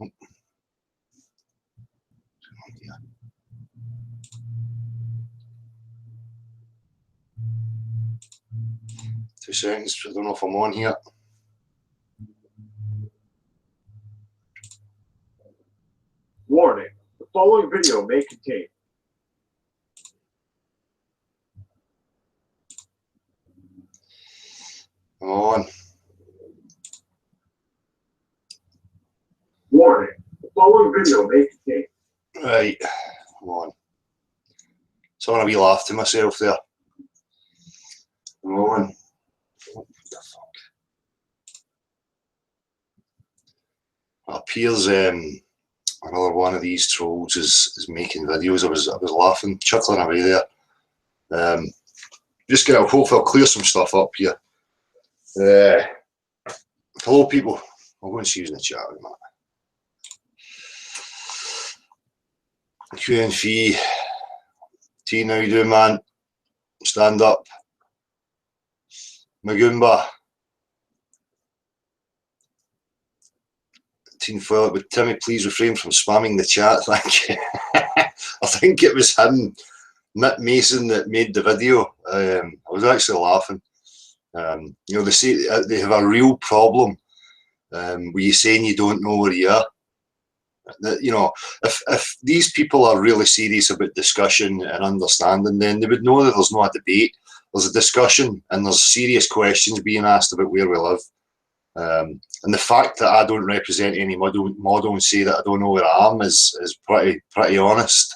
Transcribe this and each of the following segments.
Oh. 2 seconds, I don't know if I'm on here. Warning, the following video may contain I'm on. Warning, the following video may contain Right, I'm on. So I'm going to be laughing to myself there. I'm on. What the fuck? It appears another one of these trolls is making videos. I was laughing, chuckling away there. Just gonna hopefully I'll clear some stuff up here. Hello people. I'll go and see who's in the chat in a minute. QNF, T, how you doing, man? Stand up. Magumba. Teen Foil, would Timmy please refrain from spamming the chat? Thank you. I think it was him, Mick Mason, that made the video. I was actually laughing. You know, they say they have a real problem with you saying you don't know where you are. That, you know, if these people are really serious about discussion and understanding, then they would know that there's not a debate. There's a discussion and there's serious questions being asked about where we live. And the fact that I don't represent any model and say that I don't know where I am is pretty honest.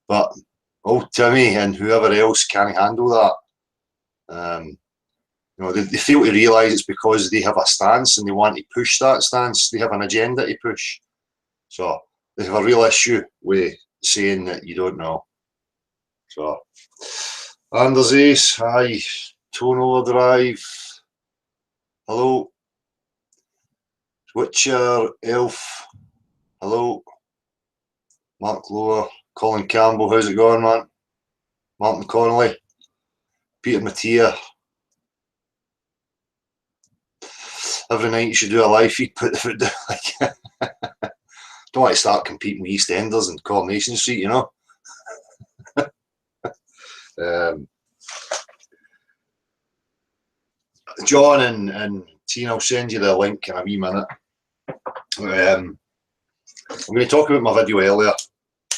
But old Timmy and whoever else can't handle that. You know, they fail to realise it's because they have a stance and they want to push that stance. They have an agenda to push. So they have a real issue with saying that you don't know. So Anders Ace, hi. Tone Overdrive, hello. Witcher Elf, hello. Mark Lower, Colin Campbell, how's it going, man? Martin Connolly, Peter Mattia. Every night you should do a live feed, put the foot down. Like, don't want to start competing with EastEnders and Coronation Street, you know. John and Tina, I'll send you the link in a wee minute. I'm going to talk about my video earlier.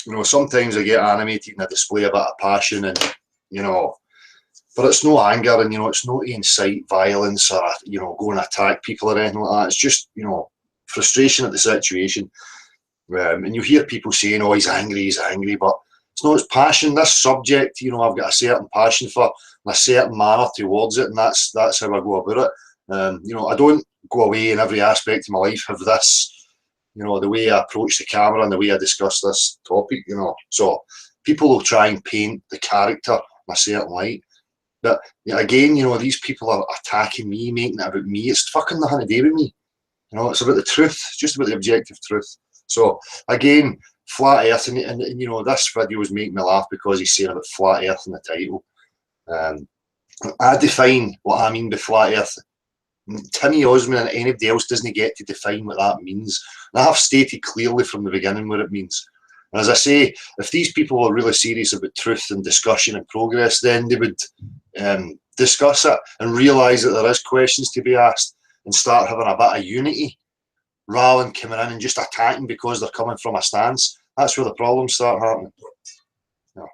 You know, sometimes I get animated and I display a bit of passion, and you know, but it's no anger, and you know, it's not to incite violence or you know, go and attack people or anything like that. It's just, you know, frustration at the situation. And you hear people saying, "Oh, he's angry," but it's not his passion. This subject, you know, I've got a certain passion for, and a certain manner towards it, and that's how I go about it. You know, I don't go away in every aspect of my life have this. You know, the way I approach the camera and the way I discuss this topic, you know. So people will try and paint the character in a certain light. But yeah, again, you know, these people are attacking me, making it about me. It's fucking nothing to do with me. You know, it's about the truth. It's just about the objective truth. So again, flat earth, and you know, this video is making me laugh because he's saying about flat earth in the title. I define what I mean by flat earth. Timmy Osman and anybody else doesn't get to define what that means. And I have stated clearly from the beginning what it means. And as I say, if these people are really serious about truth and discussion and progress, then they would discuss it and realise that there is questions to be asked and start having a bit of unity rather than coming in and just attacking because they're coming from a stance. That's where the problems start happening. You know,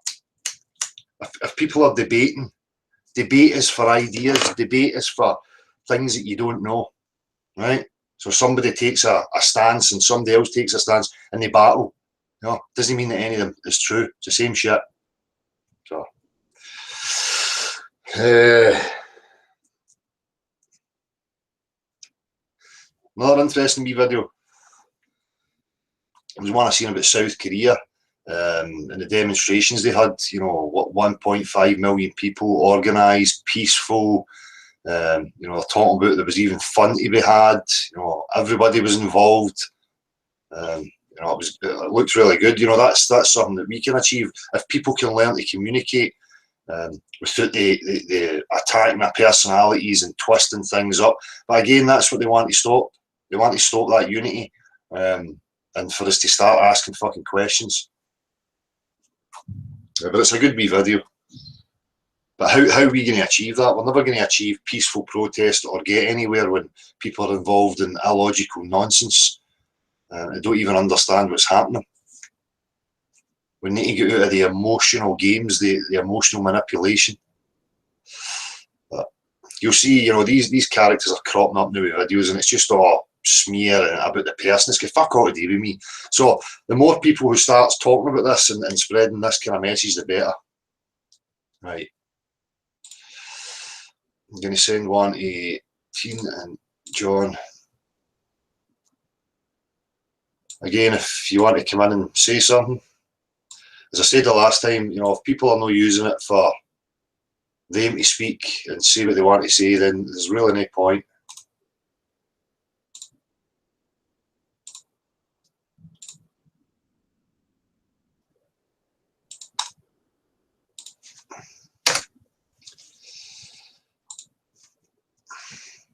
if people are debating, debate is for ideas, debate is for things that you don't know, right? So somebody takes a stance and somebody else takes a stance and they battle. You know, doesn't mean that any of them is true. It's the same shit. So, another interesting wee video. It was one I seen about South Korea and the demonstrations they had. You know, what 1.5 million people organised, peaceful. You know, they're talking about there was even fun to be had. You know, everybody was involved. You know, it looked really good. You know, that's something that we can achieve if people can learn to communicate without the attacking their personalities and twisting things up. But again, that's what they want to stop. They want to stop that unity. and for us to start asking fucking questions. But it's a good wee video. But how are we going to achieve that? We're never going to achieve peaceful protest or get anywhere when people are involved in illogical nonsense. I don't even understand what's happening. We need to get out of the emotional games, the emotional manipulation. But you'll see, these characters are cropping up now with videos, and it's just all smear about the person. It's got fuck all to do with me. So the more people who starts talking about this and spreading this kind of message, the better. Right. I'm going to send one to Teen and John. Again, if you want to come in and say something, as I said the last time, if people are not using it for them to speak and say what they want to say, then there's really no point.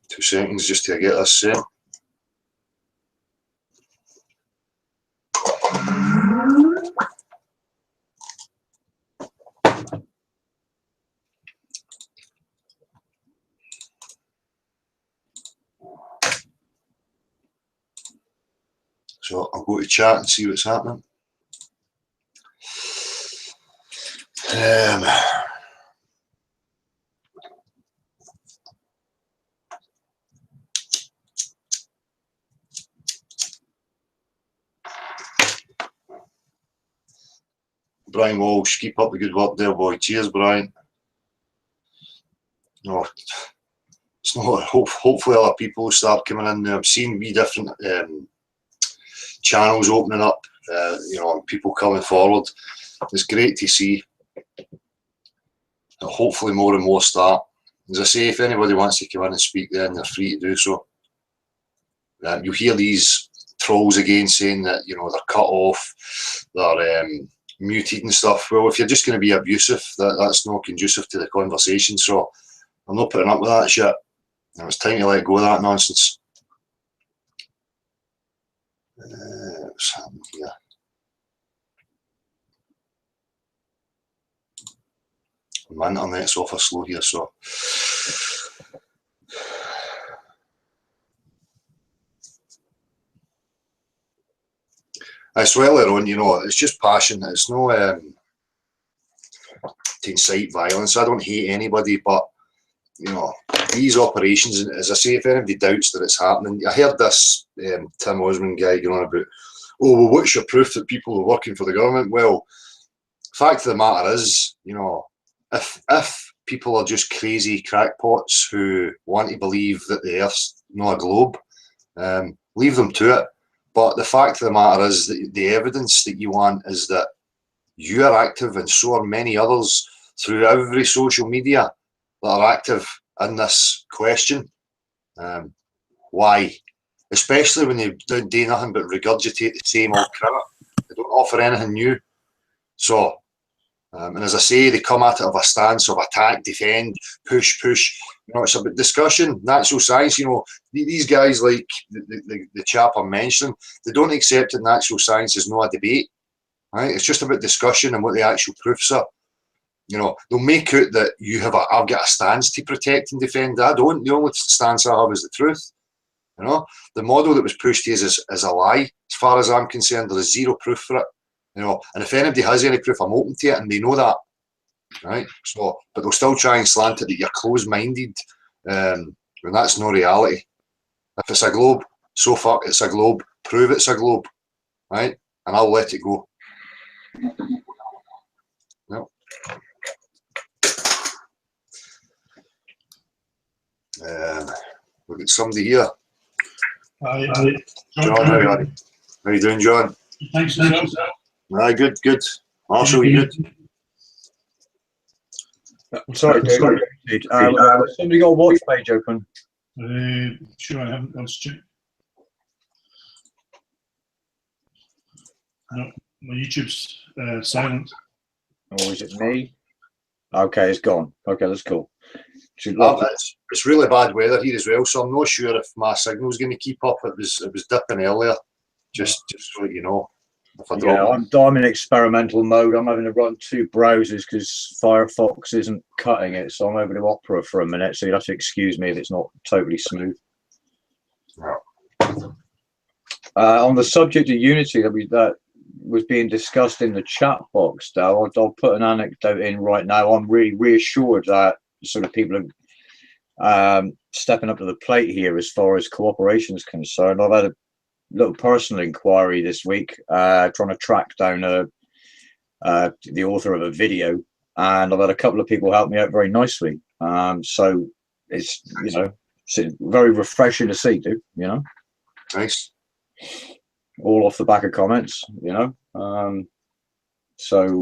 Two seconds just to get this set. So I'll go to chat and see what's happening. Brian Walsh, keep up the good work there, boy. Cheers, Brian. No, it's not. Hopefully, other people will start coming in there. I'm seeing wee different channels opening up. And people coming forward. It's great to see. And hopefully, more and more start. As I say, if anybody wants to come in and speak, then they're free to do so. You hear these trolls again saying that they're cut off, they're muted and stuff. Well, if you're just going to be abusive, that's not conducive to the conversation. So I'm not putting up with that shit. It's time to let go of that nonsense. What's happening here? My internet's awful slow here, so. So earlier on, it's just passion. It's no to incite violence. I don't hate anybody, but these operations, as I say, if anybody doubts that it's happening, I heard this Tim Osmond guy going on about, oh, well, what's your proof that people are working for the government? Well, fact of the matter is, if people are just crazy crackpots who want to believe that the Earth's not a globe, leave them to it. But the fact of the matter is that the evidence that you want is that you are active, and so are many others through every social media that are active in this question. Why? Especially when they don't do nothing but regurgitate the same old crap. They don't offer anything new. So, and as I say, they come at it of a stance of attack, defend, push. It's about discussion, natural science. These guys like the chap I'm mentioning, they don't accept that natural science is not a debate. Right? It's just about discussion and what the actual proofs are. They'll make out that I've got a stance to protect and defend. I don't. The only stance I have is the truth. The model that was pushed is a lie. As far as I'm concerned, there is zero proof for it. And if anybody has any proof, I'm open to it, and they know that. Right? So, but they'll still try and slant it that you're closed-minded, when that's no reality. If it's a globe, so fuck, it's a globe. Prove it's a globe, right? And I'll let it go. No. We've got somebody here. Hi, John, how you doing, John? Thanks. Good. Marshall, you good? I'm sorry, David. Somebody got a watch page open. Sure, I haven't. Let's check. No, my YouTube's silent. Or is it me? Okay, it's gone. Okay, that's cool. It's really bad weather here as well, so I'm not sure if my signal's going to keep up. It was dipping earlier. Just so that you know. If I Yeah, drop, I'm in experimental mode. I'm having to run 2 browsers because Firefox isn't cutting it. So I'm over to Opera for a minute. So you'll have to excuse me if it's not totally smooth. On the subject of Unity that was being discussed in the chat box, though, I'll put an anecdote in right now. I'm really reassured that sort of people are stepping up to the plate here as far as cooperation is concerned. I've had a little personal inquiry this week, trying to track down the author of a video, and I've had a couple of people help me out very nicely. So it's it's very refreshing to see, dude. nice. All off the back of comments, So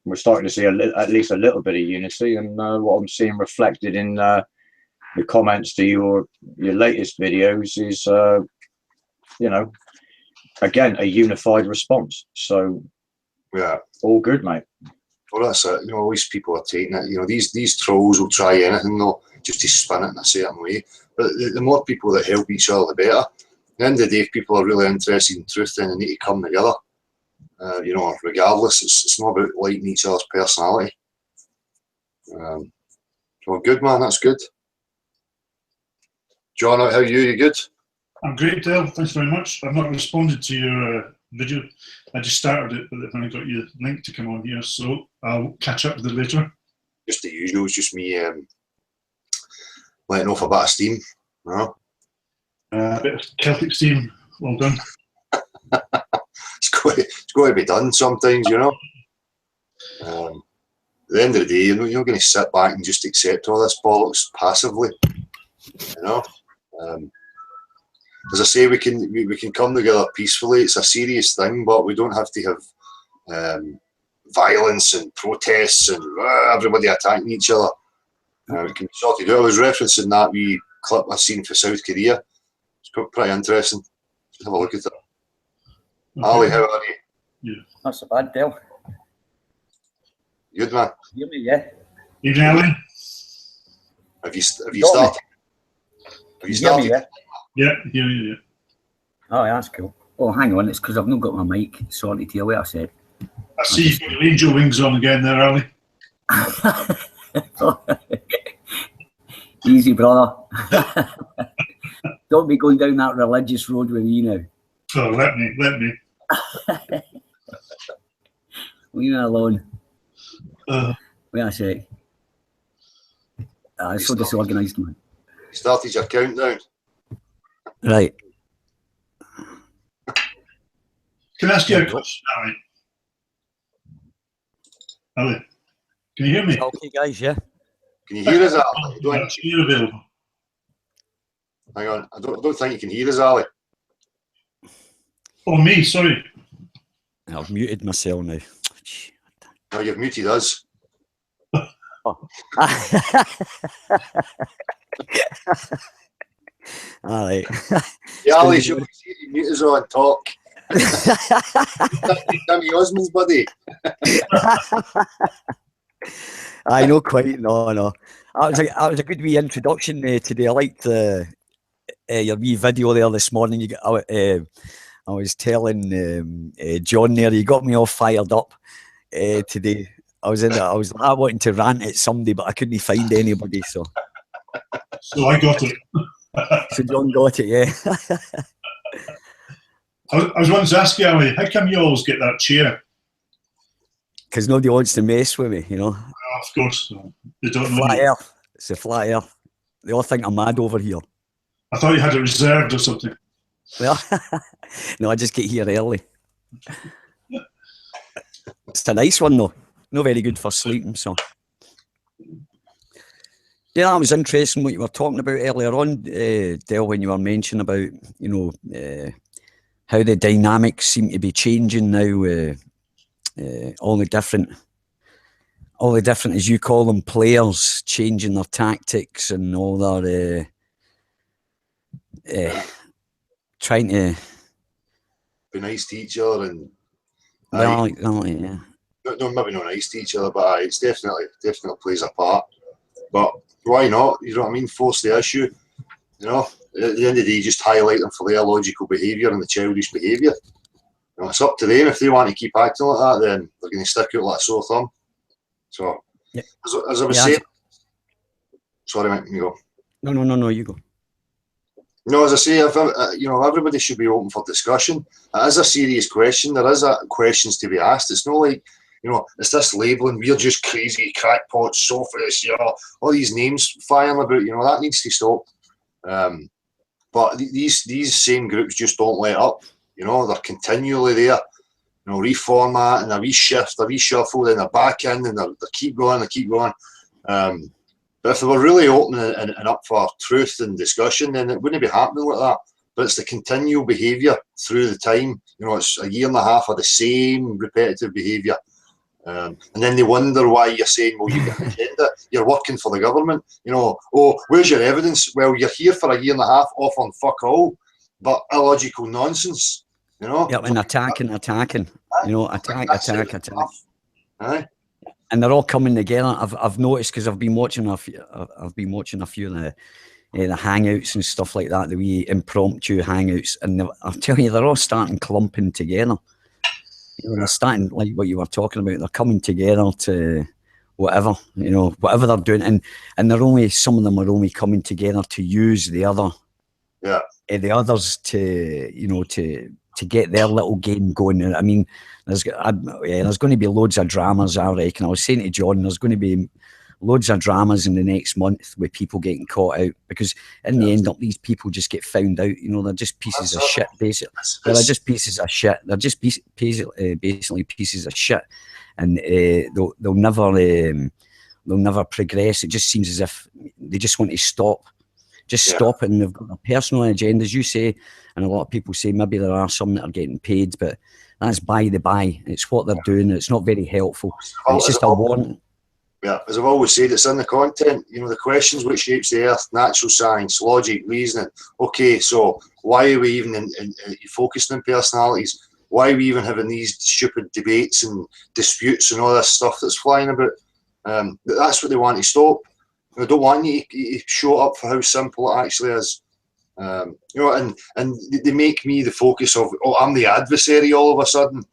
we're starting to see at least a little bit of unity, and what I'm seeing reflected in the comments to your latest videos is, again, a unified response. So Yeah. all good, mate. Well, that's it. Always people are taking it. These trolls will try anything though, just to spin it in a certain way. But the more people that help each other, the better. At the end of the day, if people are really interested in truth, then they need to come together. Regardless, it's not about liking each other's personality. Well, good, man. That's good. John, how are you? You good? I'm great, Dale. Thanks very much. I've not responded to your video. I just started it, but then I got your link to come on here, so I'll catch up with it later. Just the usual. It's just me letting off a bit of steam. A bit of Celtic steam. Well done. It's got to be done sometimes, At the end of the day, you're not going to sit back and just accept all this bollocks passively, As I say, we can come together peacefully. It's a serious thing, but we don't have to have violence and protests and everybody attacking each other. We can sort it out. I was referencing that wee clip I seen for South Korea. It's pretty interesting. Just have a look at it. Okay. Ali, how are you? Yeah. Not so bad, Dale. Good, man. You hear me, yeah? Evening, Ali. Have you started? Have you started? Hear me, Yeah, yeah. Oh, yeah, that's cool. Oh, hang on, it's because I've not got my mic sorted here. What I said. I see you've got your angel wings on again there, Ali. Easy, brother. Don't be going down that religious road with me now. Oh, let me. Leave me alone. Wait a sec. It's so disorganised, man. You started your countdown. Right. Can I ask you a question, Ali? Ali, can you hear me? Okay, guys, yeah. Can you hear us, Ali? You're available. Hang on. I don't think you can hear us, Ali. Oh, me, sorry. I've muted myself now. No, you've muted us. All right. Yeah, Ali, you mute us on talk. Danny Osmond's buddy. I know quite. No. That was a good wee introduction today. I liked your wee video there this morning. I was telling John there, you got me all fired up today. I was wanting to rant at somebody, but I couldn't find anybody. So I got it. So John got it, yeah. I was wanting to ask you, Ali, how come you always get that chair? Because nobody wants to mess with me, Of course. They don't know. Flat Earth. It's a flat Earth. They all think I'm mad over here. I thought you had it reserved or something. Well, no, I just get here early. It's a nice one, though. Not very good for sleeping, so. Yeah, that was interesting what you were talking about earlier on, Del, when you were mentioning about, how the dynamics seem to be changing now. All the different, as you call them, players changing their tactics and all their trying to be nice to each other and. Well, yeah. No, maybe not nice to each other, but it's definitely plays a part. But why not? You know what I mean? Force the issue. You know, at the end of the day, just highlight them for their illogical behaviour and the childish behaviour. You know, it's up to them. If they want to keep acting like that, then they're going to stick out like a sore thumb. So, Yeah. as I was saying, sorry, mate, you go. No, you go. No, as I say, everybody should be open for discussion. It is a serious question. There is questions to be asked. It's not like, it's this labelling, we're just crazy crackpots, sophists, all these names flying about, that needs to stop. But these same groups just don't let up. They're continually there, reformat and a reshift, a reshuffle, then they're back in and they keep going, but if they were really open and up for truth and discussion, then it wouldn't be happening like that. But it's the continual behaviour through the time. It's a year and a half of the same repetitive behaviour. And then they wonder why you're saying, well, you've got an agenda, you're working for the government. Where's your evidence? Well, you're here for a year and a half off on fuck all, but illogical nonsense, Yeah, and attacking. Attack. Aye. And they're all coming together. I've noticed because I've been watching a few of the hangouts and stuff like that, the wee impromptu hangouts, and I'm telling you, they're all starting clumping together. They're starting like what you were talking about. They're coming together to whatever they're doing, and they're only, some of them are only coming together to use the others to get their little game going. I mean, there's going to be loads of dramas, I reckon. I was saying to John, there's going to be loads of dramas in the next month with people getting caught out, because in the end, these people just get found out. They're just pieces of shit, basically. They're just pieces of shit. They're just basically pieces of shit, and they'll never progress. It just seems as if they just want to stop. Stop it, and they've got a personal agenda, as you say, and a lot of people say maybe there are some that are getting paid, but that's by the by. It's what they're doing. It's not very helpful. It's just a warning. Yeah, as I've always said, it's in the content. The questions which shapes the earth, natural science, logic, reasoning. Okay, so why are we even focusing on personalities? Why are we even having these stupid debates and disputes and all this stuff that's flying about? That's what they want to stop. They don't want you to show up for how simple it actually is. And they make me the focus of, I'm the adversary all of a sudden.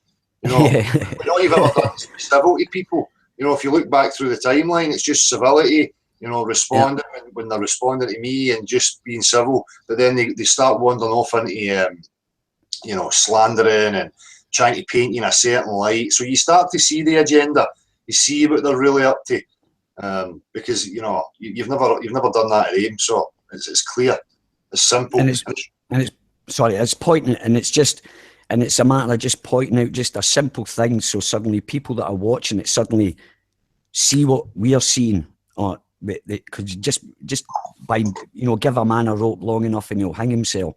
We're not even ever done civil to people. If you look back through the timeline, it's just civility, responding when they're responding to me and just being civil. But then they start wandering off into, slandering and trying to paint you in a certain light. So you start to see the agenda. You see what they're really up to. Because you've never done that at AIM, so it's clear, it's simple, and it's pointing, and it's a matter of just pointing out just a simple thing, so suddenly people that are watching it suddenly see what we are seeing, or because just by give a man a rope long enough and he'll hang himself,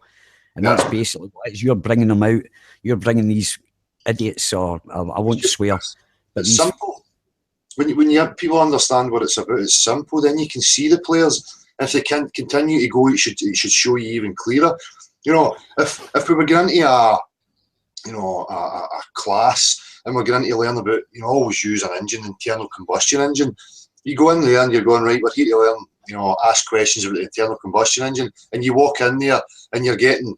and that's basically what it is. You're bringing them out. You're bringing these idiots, or I won't swear, but it's simple. When people understand what it's about, it's simple. Then you can see the players. If they can continue to go, it should show you even clearer. If we were going into a class and we're going to learn about, always use an engine, internal combustion engine. You go in there and you're going, right, we're here to learn, ask questions about the internal combustion engine, and you walk in there and you're getting,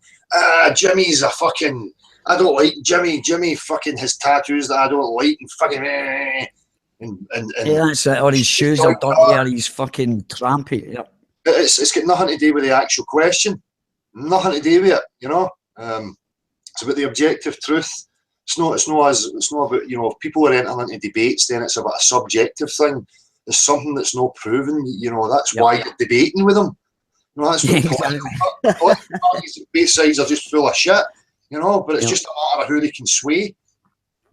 Jimmy's a fucking, I don't like Jimmy. Jimmy fucking has tattoos that I don't like, and fucking. And that's it. Or his shoes are dirty, or he's fucking trampy. Yeah. It's got nothing to do with the actual question. Nothing to do with it. It's about the objective truth. It's not about, if people are entering into debates, then it's about a subjective thing. There's something that's not proven. That's why you're debating with them. That's what debate sides are just full of shit. But it's just a matter of who they can sway.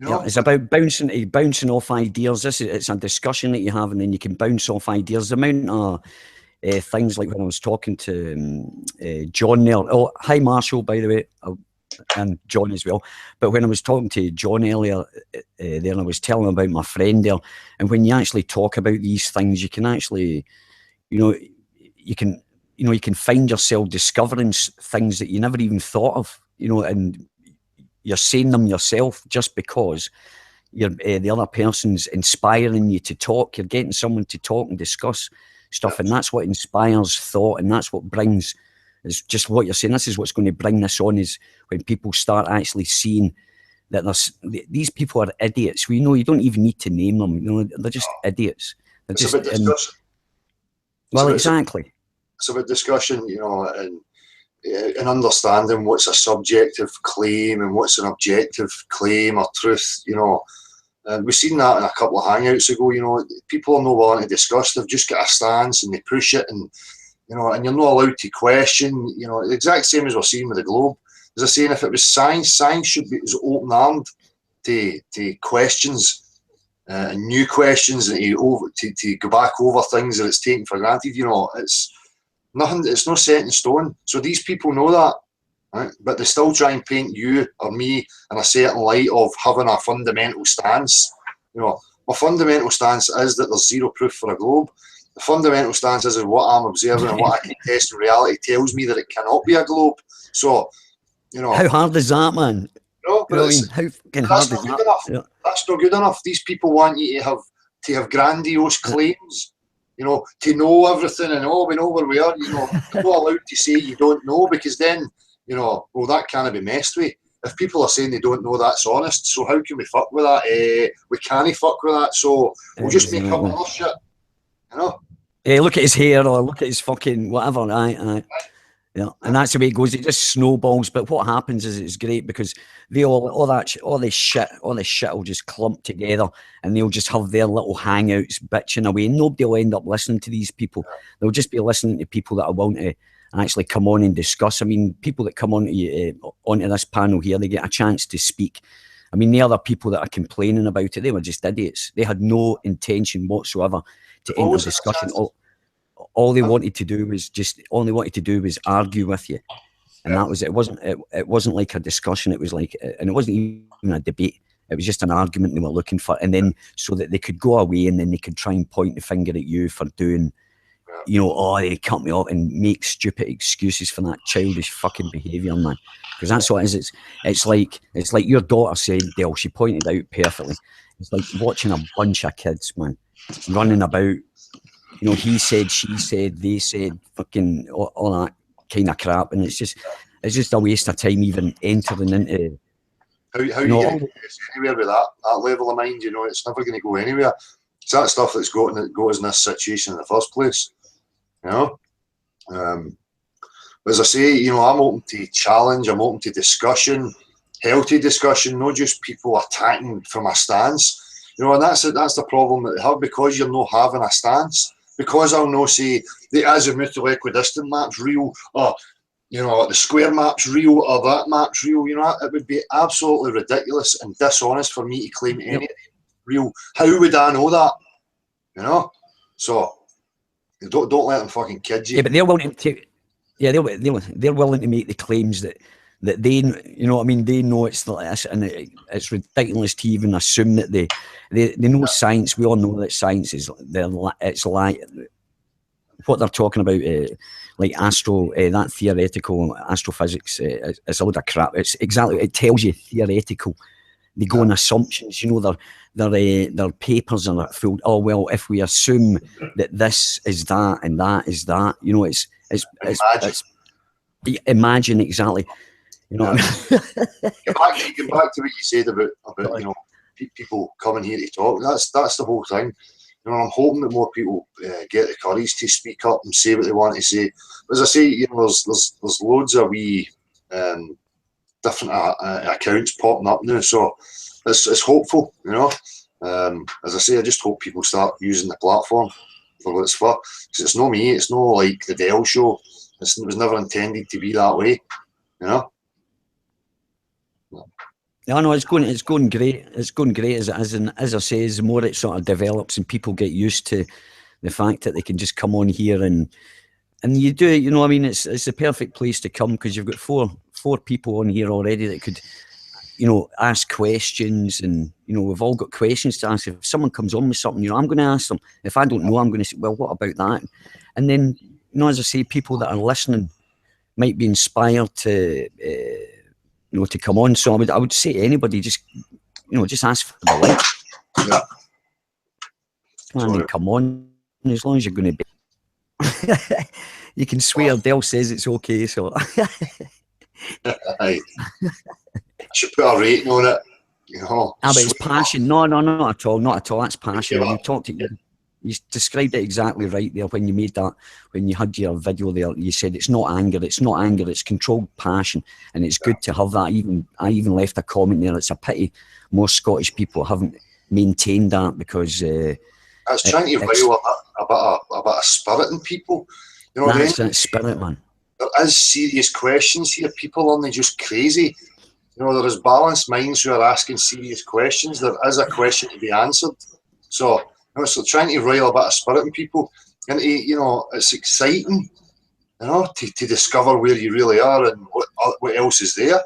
It's about bouncing off ideas. It's a discussion that you have, and then you can bounce off ideas. The amount of things like when I was talking to John there. Oh, hi Marshall, by the way, and John as well. But when I was talking to John earlier, there I was telling him about my friend there. And when you actually talk about these things, you can actually, you can find yourself discovering things that you never even thought of. And you're saying them yourself just because you're the other person's inspiring you to talk. You're getting someone to talk and discuss stuff, and that's what inspires thought, and that's what brings It's just what you're saying. This is what's going to bring this on, is when people start actually seeing that these people are idiots. We know you don't even need to name them. You know, they're just idiots. They're It's just, about discussion. well, It's about- exactly. It's about discussion, you know, and understanding what's a subjective claim and what's an objective claim or truth, you know. And we've seen that in a couple of hangouts ago, you know. People are not willing to discuss. They've just got a stance and they push it, and you know, and you're not allowed to question, you know, the exact same as we're seeing with the Globe. As I was saying, if it was science, science should be open-armed to questions, and new questions, and to go back over things that it's taken for granted. You know, it's nothing. It's not set in stone. So these people know that, right? But they still try and paint you or me in a certain light of having a fundamental stance. You know, my fundamental stance is that there's zero proof for a globe. The fundamental stance is what I'm observing and what I can test in reality tells me that it cannot be a globe. So, you know, How hard is that, man? no, You know what I but mean? How fucking that's hard not is good that? enough. Yeah. That's not good enough. These people want you to have grandiose claims, you know, to know everything and we know where we are. You know, you're not allowed to say you don't know, because then, you know, well, that can't be messed with. If people are saying they don't know, that's honest. So how can we fuck with that? We can't fuck with that. So we'll just make up other shit, you know. Yeah, look at his hair or look at his fucking whatever. Aye. Yeah, and that's the way it goes. It just snowballs. But what happens is it's great because they all this shit will just clump together, and they'll just have their little hangouts bitching away. And nobody will end up listening to these people. They'll just be listening to people that are wanting to actually come on and discuss. I mean, people that come onto this panel here, they get a chance to speak. I mean, the other people that are complaining about it, they were just idiots. They had no intention whatsoever to enter discussion. All they wanted to do was argue with you, and that was it. It wasn't like a discussion. It was like, and it wasn't even a debate. It was just an argument they were looking for, and then so that they could go away and then they could try and point the finger at you for doing, you know, oh, they cut me off and make stupid excuses for that childish fucking behaviour, man. Because that's what it is. It's like your daughter said, Dale. She pointed out perfectly. It's like watching a bunch of kids, man, running about. You know, he said, she said, they said, fucking all that kind of crap, and it's just a waste of time even entering into. How you get anywhere with that level of mind? You know, it's never going to go anywhere. It's that stuff that's got us in this situation in the first place. You know, but as I say, you know, I'm open to challenge. I'm open to discussion, healthy discussion, not just people attacking from a stance. You know, and that's the problem that they have, because you're not having a stance. Because I'll not say the azimuthal equidistant map's real, or you know, the square map's real, or that map's real. You know, it would be absolutely ridiculous and dishonest for me to claim any real. How would I know that? You know, so don't let them fucking kid you. Yeah, but they're willing to. Yeah, they're willing to make the claims that they, you know what I mean, they know it's like this, and it's ridiculous to even assume that they know science. We all know that science is it's like what they're talking about, like that theoretical astrophysics. It's a load of crap. It's exactly, it tells you theoretical. They go on assumptions. You know, their papers are full. Oh well, if we assume that this is that and that is that, you know, it's imagine exactly. You know, Get back to what you said about you know, people coming here to talk. That's the whole thing. You know, I'm hoping that more people get the courage to speak up and say what they want to say. As I say, you know, there's loads of wee different accounts popping up now, so it's hopeful. You know, as I say, I just hope people start using the platform for what it's for. Because it's not me. It's not like the Dell Show. It was never intended to be that way. You know. Yeah, no, it's going great. It's going great as I say, the more it sort of develops and people get used to the fact that they can just come on here and you do it. You know, I mean, it's the perfect place to come because you've got four people on here already that could, you know, ask questions, and you know, we've all got questions to ask. If someone comes on with something, you know, I'm going to ask them. If I don't know, I'm going to say, well, what about that? And then, you know, as I say, people that are listening might be inspired to. You know, to come on. So I would say to anybody, just, you know, just ask for the link. Yeah. And then come on, as long as you're going to be. You can swear. Dell says it's okay. So Aye. I should put a rating on it. You know, but it's swear. passion. No, not at all. Not at all. That's passion. Yeah. You talked to you described it exactly right there when you made that, when you had your video there. You said it's not anger. It's not anger. It's controlled passion, and it's good to have that. I even left a comment there. It's a pity most Scottish people haven't maintained that, because It's trying to rile a bit of spirit in people. You know what I mean? that's that spirit, man. There is serious questions here. People aren't just crazy. You know, there is balanced minds who are asking serious questions. There is a question to be answered. So, you know, so trying to rile a bit of spirit in people, and you know, it's exciting, you know, to discover where you really are and what else is there.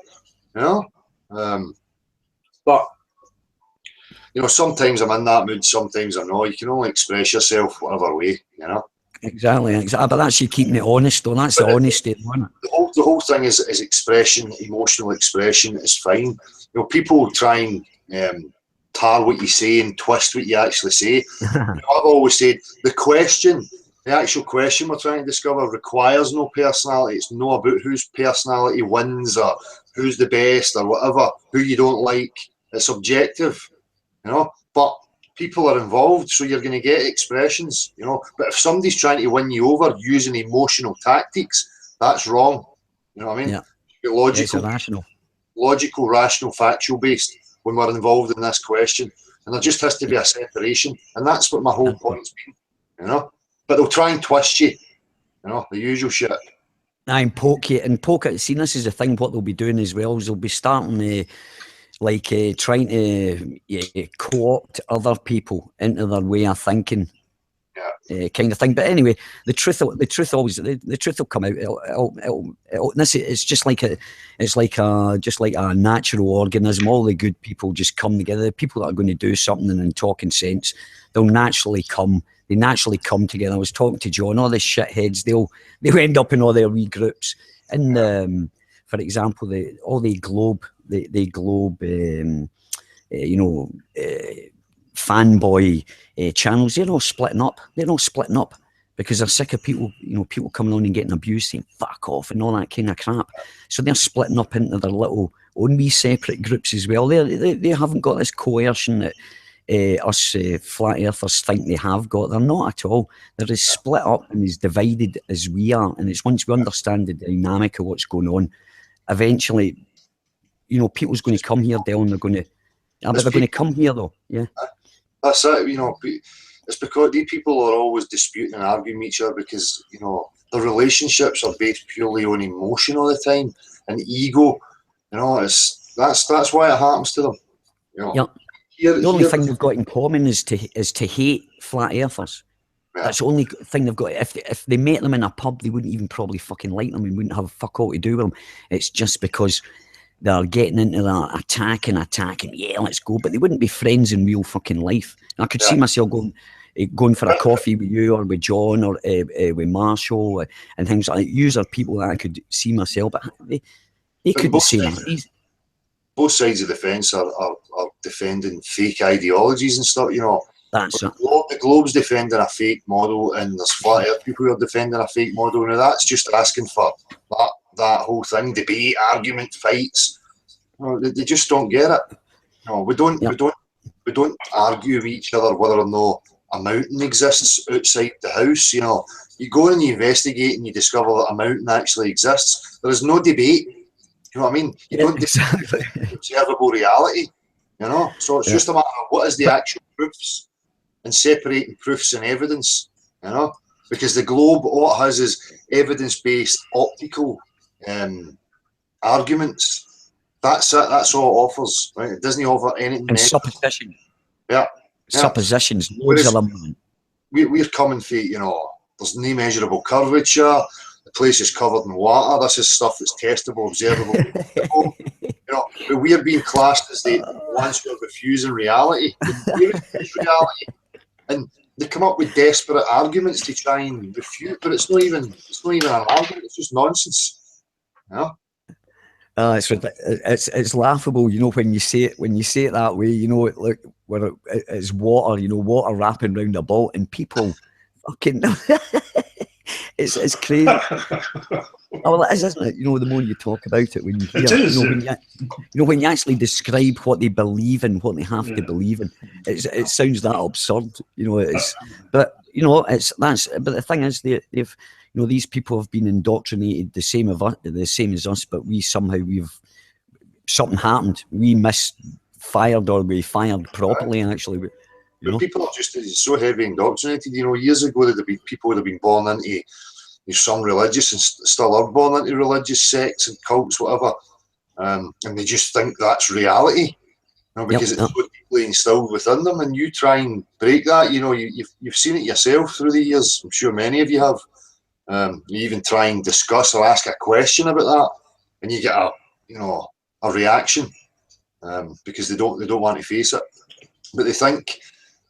You know, but you know, sometimes I'm in that mood, sometimes I'm not. You can only express yourself whatever way, you know. Exactly. But that's you keeping it honest, though. That's the honesty, isn't it? The whole thing is expression, emotional expression is fine. You know, people try and tar what you say and twist what you actually say. You know, I've always said the actual question we're trying to discover requires no personality. It's not about whose personality wins or who's the best or whatever, who you don't like. It's objective, you know. But people are involved, so you're going to get expressions, you know. But if somebody's trying to win you over using emotional tactics, that's wrong. You know what I mean? Yeah. Logical, It's irrational. logical, rational, factual based when we're involved in this question. And there just has to be a separation. And that's what my whole point's been, you know. But they'll try and twist you, you know, the usual shit. And poke it. See, this is the thing. What they'll be doing as well is they'll be starting trying to co-opt other people into their way of thinking, kind of thing. But anyway, the truth will come out. It's just like a natural organism. All the good people just come together. The people that are going to do something and talking sense, they'll naturally come. They naturally come together. I was talking to John. All the shitheads, they'll end up in all their wee groups. And for example, the Globe, fanboy channels, they're not splitting up. They're not splitting up because they're sick of people, you know, people coming on and getting abused, saying fuck off and all that kind of crap. So they're splitting up into their little own wee separate groups as well. They haven't got this coercion that us flat earthers think they have got. They're not at all. They're as split up and as divided as we are. And it's once we understand the dynamic of what's going on, eventually, you know, people's going to come here, Dale, and they're going to come here, though. Yeah. That's it, you know. It's because these people are always disputing and arguing with each other because, you know, the relationships are based purely on emotion all the time and ego. You know, that's why it happens to them. You know. Yep. The only thing they've got in common is to hate flat earthers. Yeah. That's the only thing they've got. If they met them in a pub, they wouldn't even probably fucking like them and wouldn't have fuck all to do with them. It's just because they're getting into that attacking. Yeah, let's go. But they wouldn't be friends in real fucking life. And I could see myself going for a coffee with you or with John or with Marshall and things like that. These are people that I could see myself, but they couldn't see that. Both sides of the fence are defending fake ideologies and stuff, you know. That's it. The Globe's defending a fake model and there's flat earth people who are defending a fake model. Now that's just asking for that whole thing, debate, argument, fights. You know, they just don't get it. No, we don't argue with each other whether or not a mountain exists outside the house. You know, you go and you investigate and you discover that a mountain actually exists. There is no debate. You know what I mean? You don't exactly. observable reality. You know, so it's just a matter of what is the actual proofs and separating proofs and evidence. You know, because the Globe, all it has is evidence-based optical arguments. That's it. That's all it offers. Right? It doesn't offer anything. And supposition. Yeah. Suppositions. Loads of them. We're coming for, you know, there's no measurable curvature. The place is covered in water. This is stuff that's testable, observable. You know, but we're being classed as the ones who are refusing reality. We refuse reality, and they come up with desperate arguments to try and refute. But it's not even an argument. It's just nonsense. You know? It's laughable, you know, when you say it that way. You know, it's water. You know, water wrapping around a boat, and people fucking It's crazy. Oh, well, it is, isn't it? You know, the more you talk about it, when you hear, It is, you know, when you actually describe what they believe in, what they have to believe in, it sounds that absurd. You know, but you know, but the thing is, they've, you know, these people have been indoctrinated the same as us, but something happened. We misfired, or we fired properly, actually. You know? But people are just so heavy indoctrinated. You know, years ago, people would have been born into some religious and still are born into religious sects and cults, whatever, and they just think that's reality. You know, because it's so deeply instilled within them, and you try and break that. You know, you've seen it yourself through the years. I'm sure many of you have. You even try and discuss or ask a question about that, and you get a reaction because they don't want to face it. But they think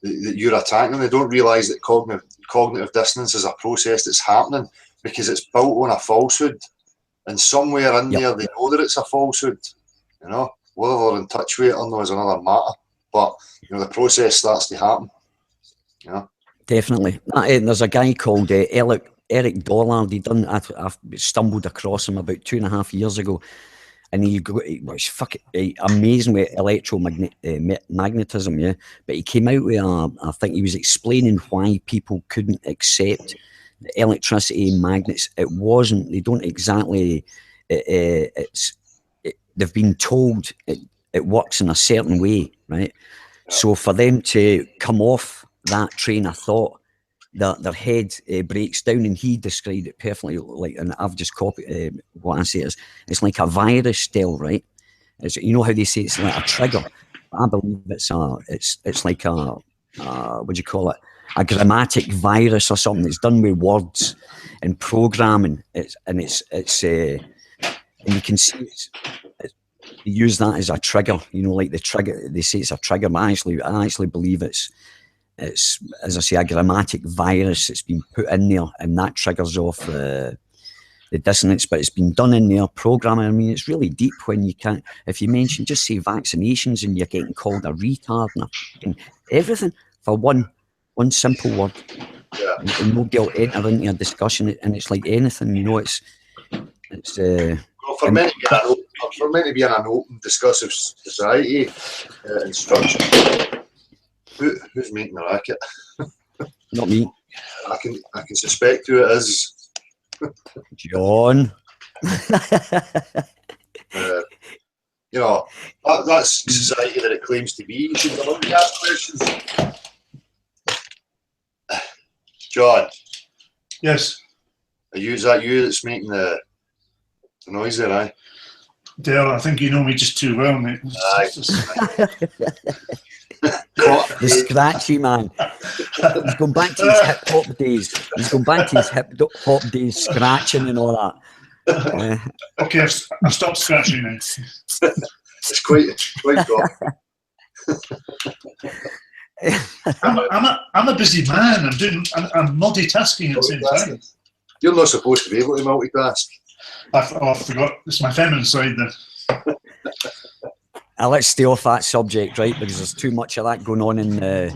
that you're attacking them. They don't realise that cognitive dissonance is a process that's happening because it's built on a falsehood, and somewhere in there they know that it's a falsehood. You know, whether they're in touch with it or not is another matter. But you know, the process starts to happen. You know? Definitely. There's a guy called Eric Dollard. I've stumbled across him about 2.5 years ago, and he was amazing with electromagnetism, yeah. But he came out with I think he was explaining why people couldn't accept electricity and magnets. They don't exactly. They've been told it works in a certain way, right? So for them to come off that train of thought, their head breaks down, and he described it perfectly. And I've just copied what I say is it's like a virus still, right? You know how they say it's like a trigger. I believe it's like a what do you call it? A grammatic virus or something. It's done with words and programming. And you can see they use that as a trigger. You know, like the trigger. They say it's a trigger, but I actually believe it's, as I say, a grammatic virus that's been put in there, and that triggers off the dissonance. But it's been done in there, programming. I mean, it's really deep when you can't. If you mention, just say vaccinations, and you're getting called a retard and everything for one simple word, and nobody will enter into a discussion. And it's like anything, you know. It's. Well, for men to be in an open, discussive society and structure. Who's making the racket? Not me. I can suspect who it is. John. You know, that's society that it claims to be. You should be allowed to ask questions. John. Yes. Is that you that's making the noise there, aye? Dale, I think you know me just too well, mate. Aye. The scratchy man. He's gone back to his hip hop days. He's gone back to his hip hop days, scratching and all that. Okay, I've stopped scratching now. It's quite rough. I'm a busy man. I'm multitasking at the same time. You're not supposed to be able to multitask. I forgot. It's my feminine side then. Let's stay off that subject, right? Because there's too much of that going on in the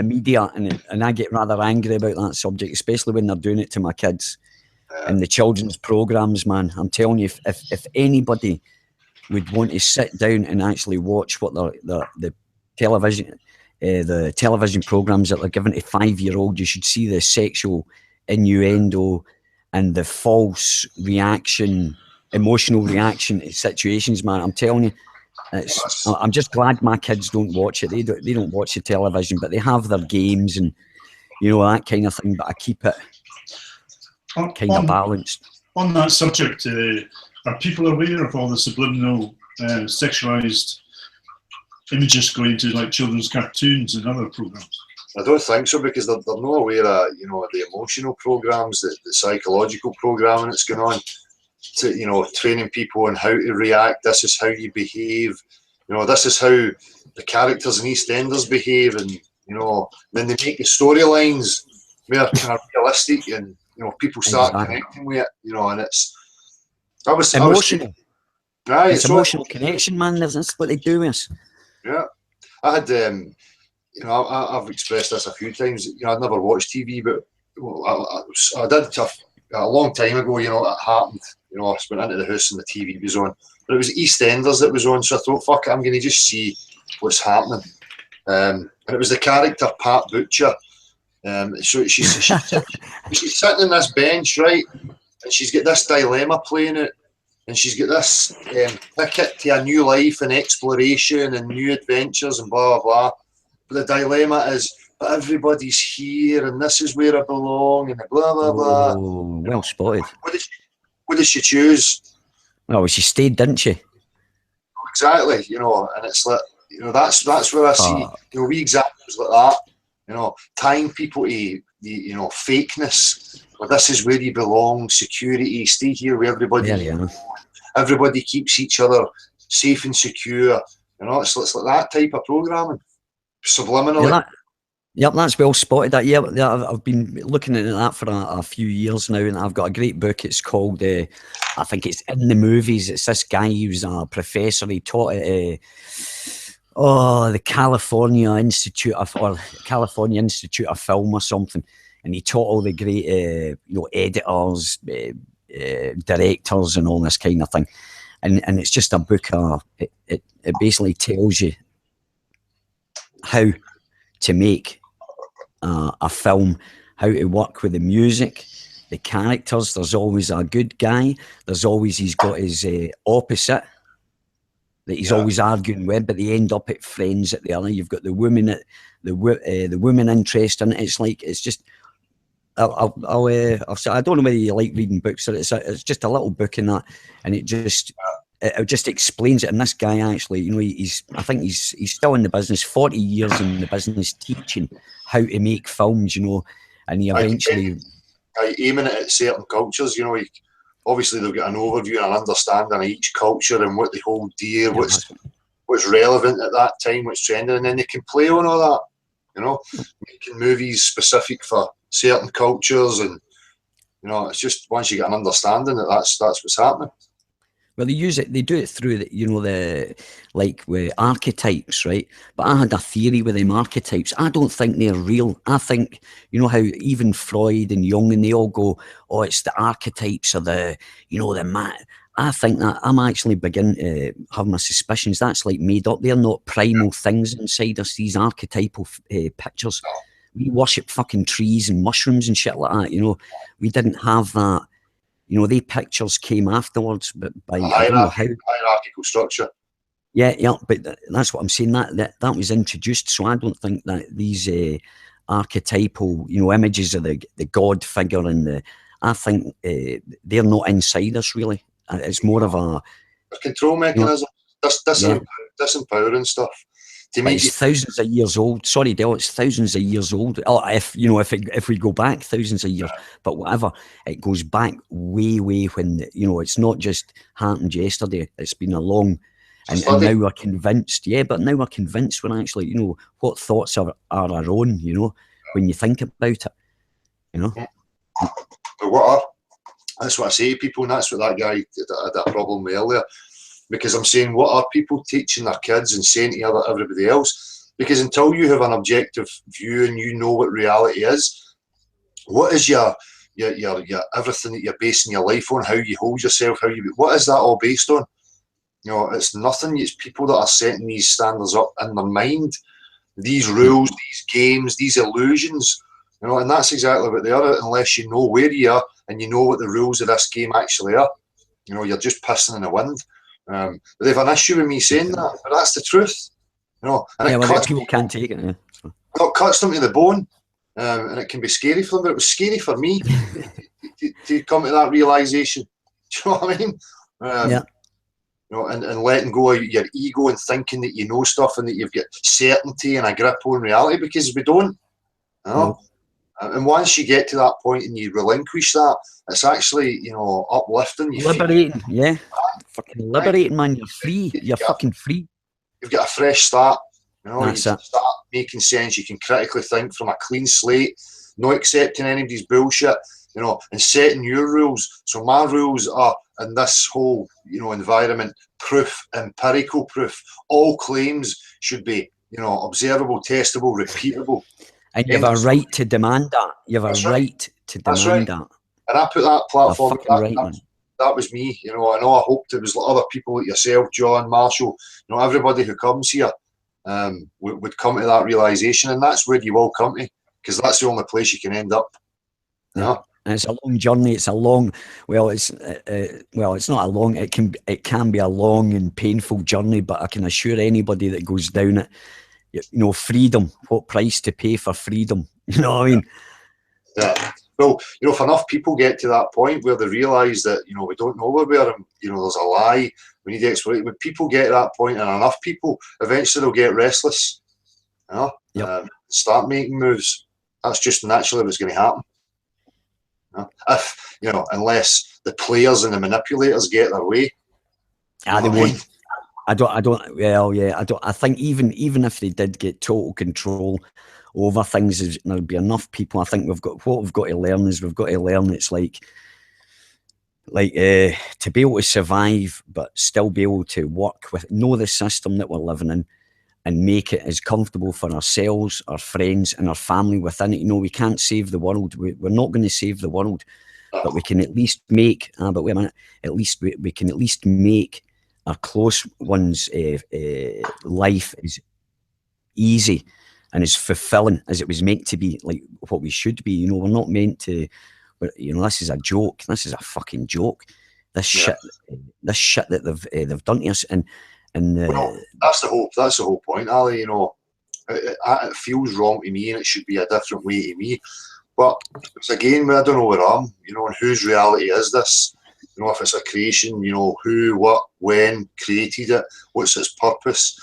media, and I get rather angry about that subject, especially when they're doing it to my kids and the children's programs. Man, I'm telling you, if anybody would want to sit down and actually watch what the television programs that they're giving to 5-year-olds, you should see the sexual innuendo and the false reaction, emotional reaction to situations, man. I'm telling you, I'm just glad my kids don't watch it. They don't watch the television, but they have their games and, you know, that kind of thing. But I keep it kind of balanced. On that subject, are people aware of all the subliminal, sexualized images going to like children's cartoons and other programs? I don't think so, because they're not aware of, you know, the emotional programs, the psychological programming that's going on, to, you know, training people on how to react. This is how you behave. You know, this is how the characters in EastEnders behave, and you know, then they make the storylines more kind of realistic, and you know, people start connecting with it. You know, and it's emotional. Right, it's emotional connection, man. That's what they do with us. Yeah, I had. You know, I've expressed this a few times. You know, I'd never watched TV, but I did a long time ago, you know, it happened. You know, I went into the house and the TV was on. But it was EastEnders that was on, so I thought, fuck it, I'm going to just see what's happening. And it was the character Pat Butcher. So she's sitting on this bench, right? And she's got this dilemma playing out. And she's got this ticket to a new life and exploration and new adventures and blah, blah, blah. But the dilemma is, but everybody's here and this is where I belong and blah, blah, blah. Oh, well spotted. What did she choose? Oh, she stayed, didn't she? Exactly, you know, and it's like, you know, that's where I see, you know, wee examples like that, you know, tying people to the, you know, fakeness. Well, this is where you belong, security, stay here with everybody. Yeah. Everybody keeps each other safe and secure. You know, it's like that type of programming, subliminally. Yep, that's well spotted. That I've been looking at that for a few years now, and I've got a great book. It's called, I think it's In the Movies. It's this guy who's a professor. He taught at the California Institute of Film or something, and he taught all the great editors, directors, and all this kind of thing. And it's just a book. It basically tells you how to make a film, how to work with the music, the characters. There's always a good guy. There's always, he's got his opposite that he's always arguing with, but they end up at friends at the other. You've got the women at the women interest in it. It's like, it's just, I'll say, I don't know whether you like reading books, or it's just a little book in that, and it just explains it. And this guy actually, you know, I think he's still in the business, 40 years in the business, teaching how to make films, you know, and he eventually aiming it at certain cultures, you know. Obviously they've got an overview and an understanding of each culture and what they hold dear, what's relevant at that time, what's trending, and then they can play on all that, you know, making movies specific for certain cultures. And you know, it's just once you get an understanding that's what's happening. Well, they do it through with archetypes, right? But I had a theory with them archetypes. I don't think they're real. I think, you know how even Freud and Jung and they all go, oh, it's the archetypes or the I think that I'm actually beginning to have my suspicions that's like made up. They're not primal things inside us, these archetypal pictures. We worship fucking trees and mushrooms and shit like that, you know. We didn't have that. You know, they pictures came afterwards, but by I don't know how. Hierarchical structure. Yeah, but that's what I'm saying. That was introduced, so I don't think that these archetypal, you know, images of the god figure and I think they're not inside us really. It's more of a control mechanism. Disempowering stuff. It's thousands of years old. Sorry, Del, it's thousands of years old. Oh, if we go back thousands of years, but whatever, it goes back way when, you know, it's not just happened yesterday. It's been a long, and now we're convinced. Yeah, but now we're convinced we're actually, you know, what thoughts are our own. You know, when you think about it, you know. But that's what I say to people, and that's what that guy had a problem with earlier. Because I'm saying, what are people teaching their kids and saying to everybody else? Because until you have an objective view and you know what reality is, what is your everything that you're basing your life on, how you hold yourself, what is that all based on? You know, it's nothing. It's people that are setting these standards up in their mind, these rules, these games, these illusions. You know, and that's exactly what they are. Unless you know where you are and you know what the rules of this game actually are, you know, you're just pissing in the wind. But they have an issue with me saying that, but that's the truth, you know. And people can't take it. Yeah. It cuts them to the bone, and it can be scary for them. But it was scary for me to come to that realization. Do you know what I mean? Yeah. You know, and letting go of your ego and thinking that you know stuff and that you've got certainty and a grip on reality, because we don't. You know? No. And once you get to that point and you relinquish that, it's actually, you know, uplifting. Liberating, yeah. Fucking liberating, man. You're free. You're fucking free. You've got a fresh start. You know, That's you can start making sense. You can critically think from a clean slate, not accepting anybody's bullshit, you know, and setting your rules. So my rules are, in this whole, you know, environment, proof, empirical proof. All claims should be, you know, observable, testable, repeatable. And you have a right to demand that. You have a right to demand that. And I put that platform. That was me, you know. I know. I hoped it was other people like yourself, John, Marshall, you know, everybody who comes here would come to that realization, and that's where you will come to, because that's the only place you can end up. You know? And it's a long journey. It's a long. Well, it's not a long. It can be a long and painful journey, but I can assure anybody that goes down it, you know, freedom. What price to pay for freedom? You know what I mean? Yeah. Well, you know, if enough people get to that point where they realise that, you know, we don't know where we are, and, you know, there's a lie, we need to exploit it. When people get to that point, and enough people, eventually they'll get restless, you know, start making moves. That's just naturally what's going to happen. You know? If, you know, unless the players and the manipulators get their way. They won't. I don't. Well, yeah, I don't. I think even if they did get total control over things, there'll be enough people. I think we've got to learn it's like to be able to survive, but still be able to know the system that we're living in, and make it as comfortable for ourselves, our friends, and our family within it. You know, we can't save the world. We're not going to save the world, but we can at least make. But wait a minute. At least we can at least make our close ones' life is easy and as fulfilling as it was meant to be, like what we should be. You know, we're not meant to. You know, this is a joke. This is a fucking joke. This shit that they've done to us, and well, that's the whole point, Ali. You know, it feels wrong to me, and it should be a different way to me. But it's again, I don't know where I'm. You know, and whose reality is this? You know, if it's a creation, you know, who, what, when created it, what's its purpose?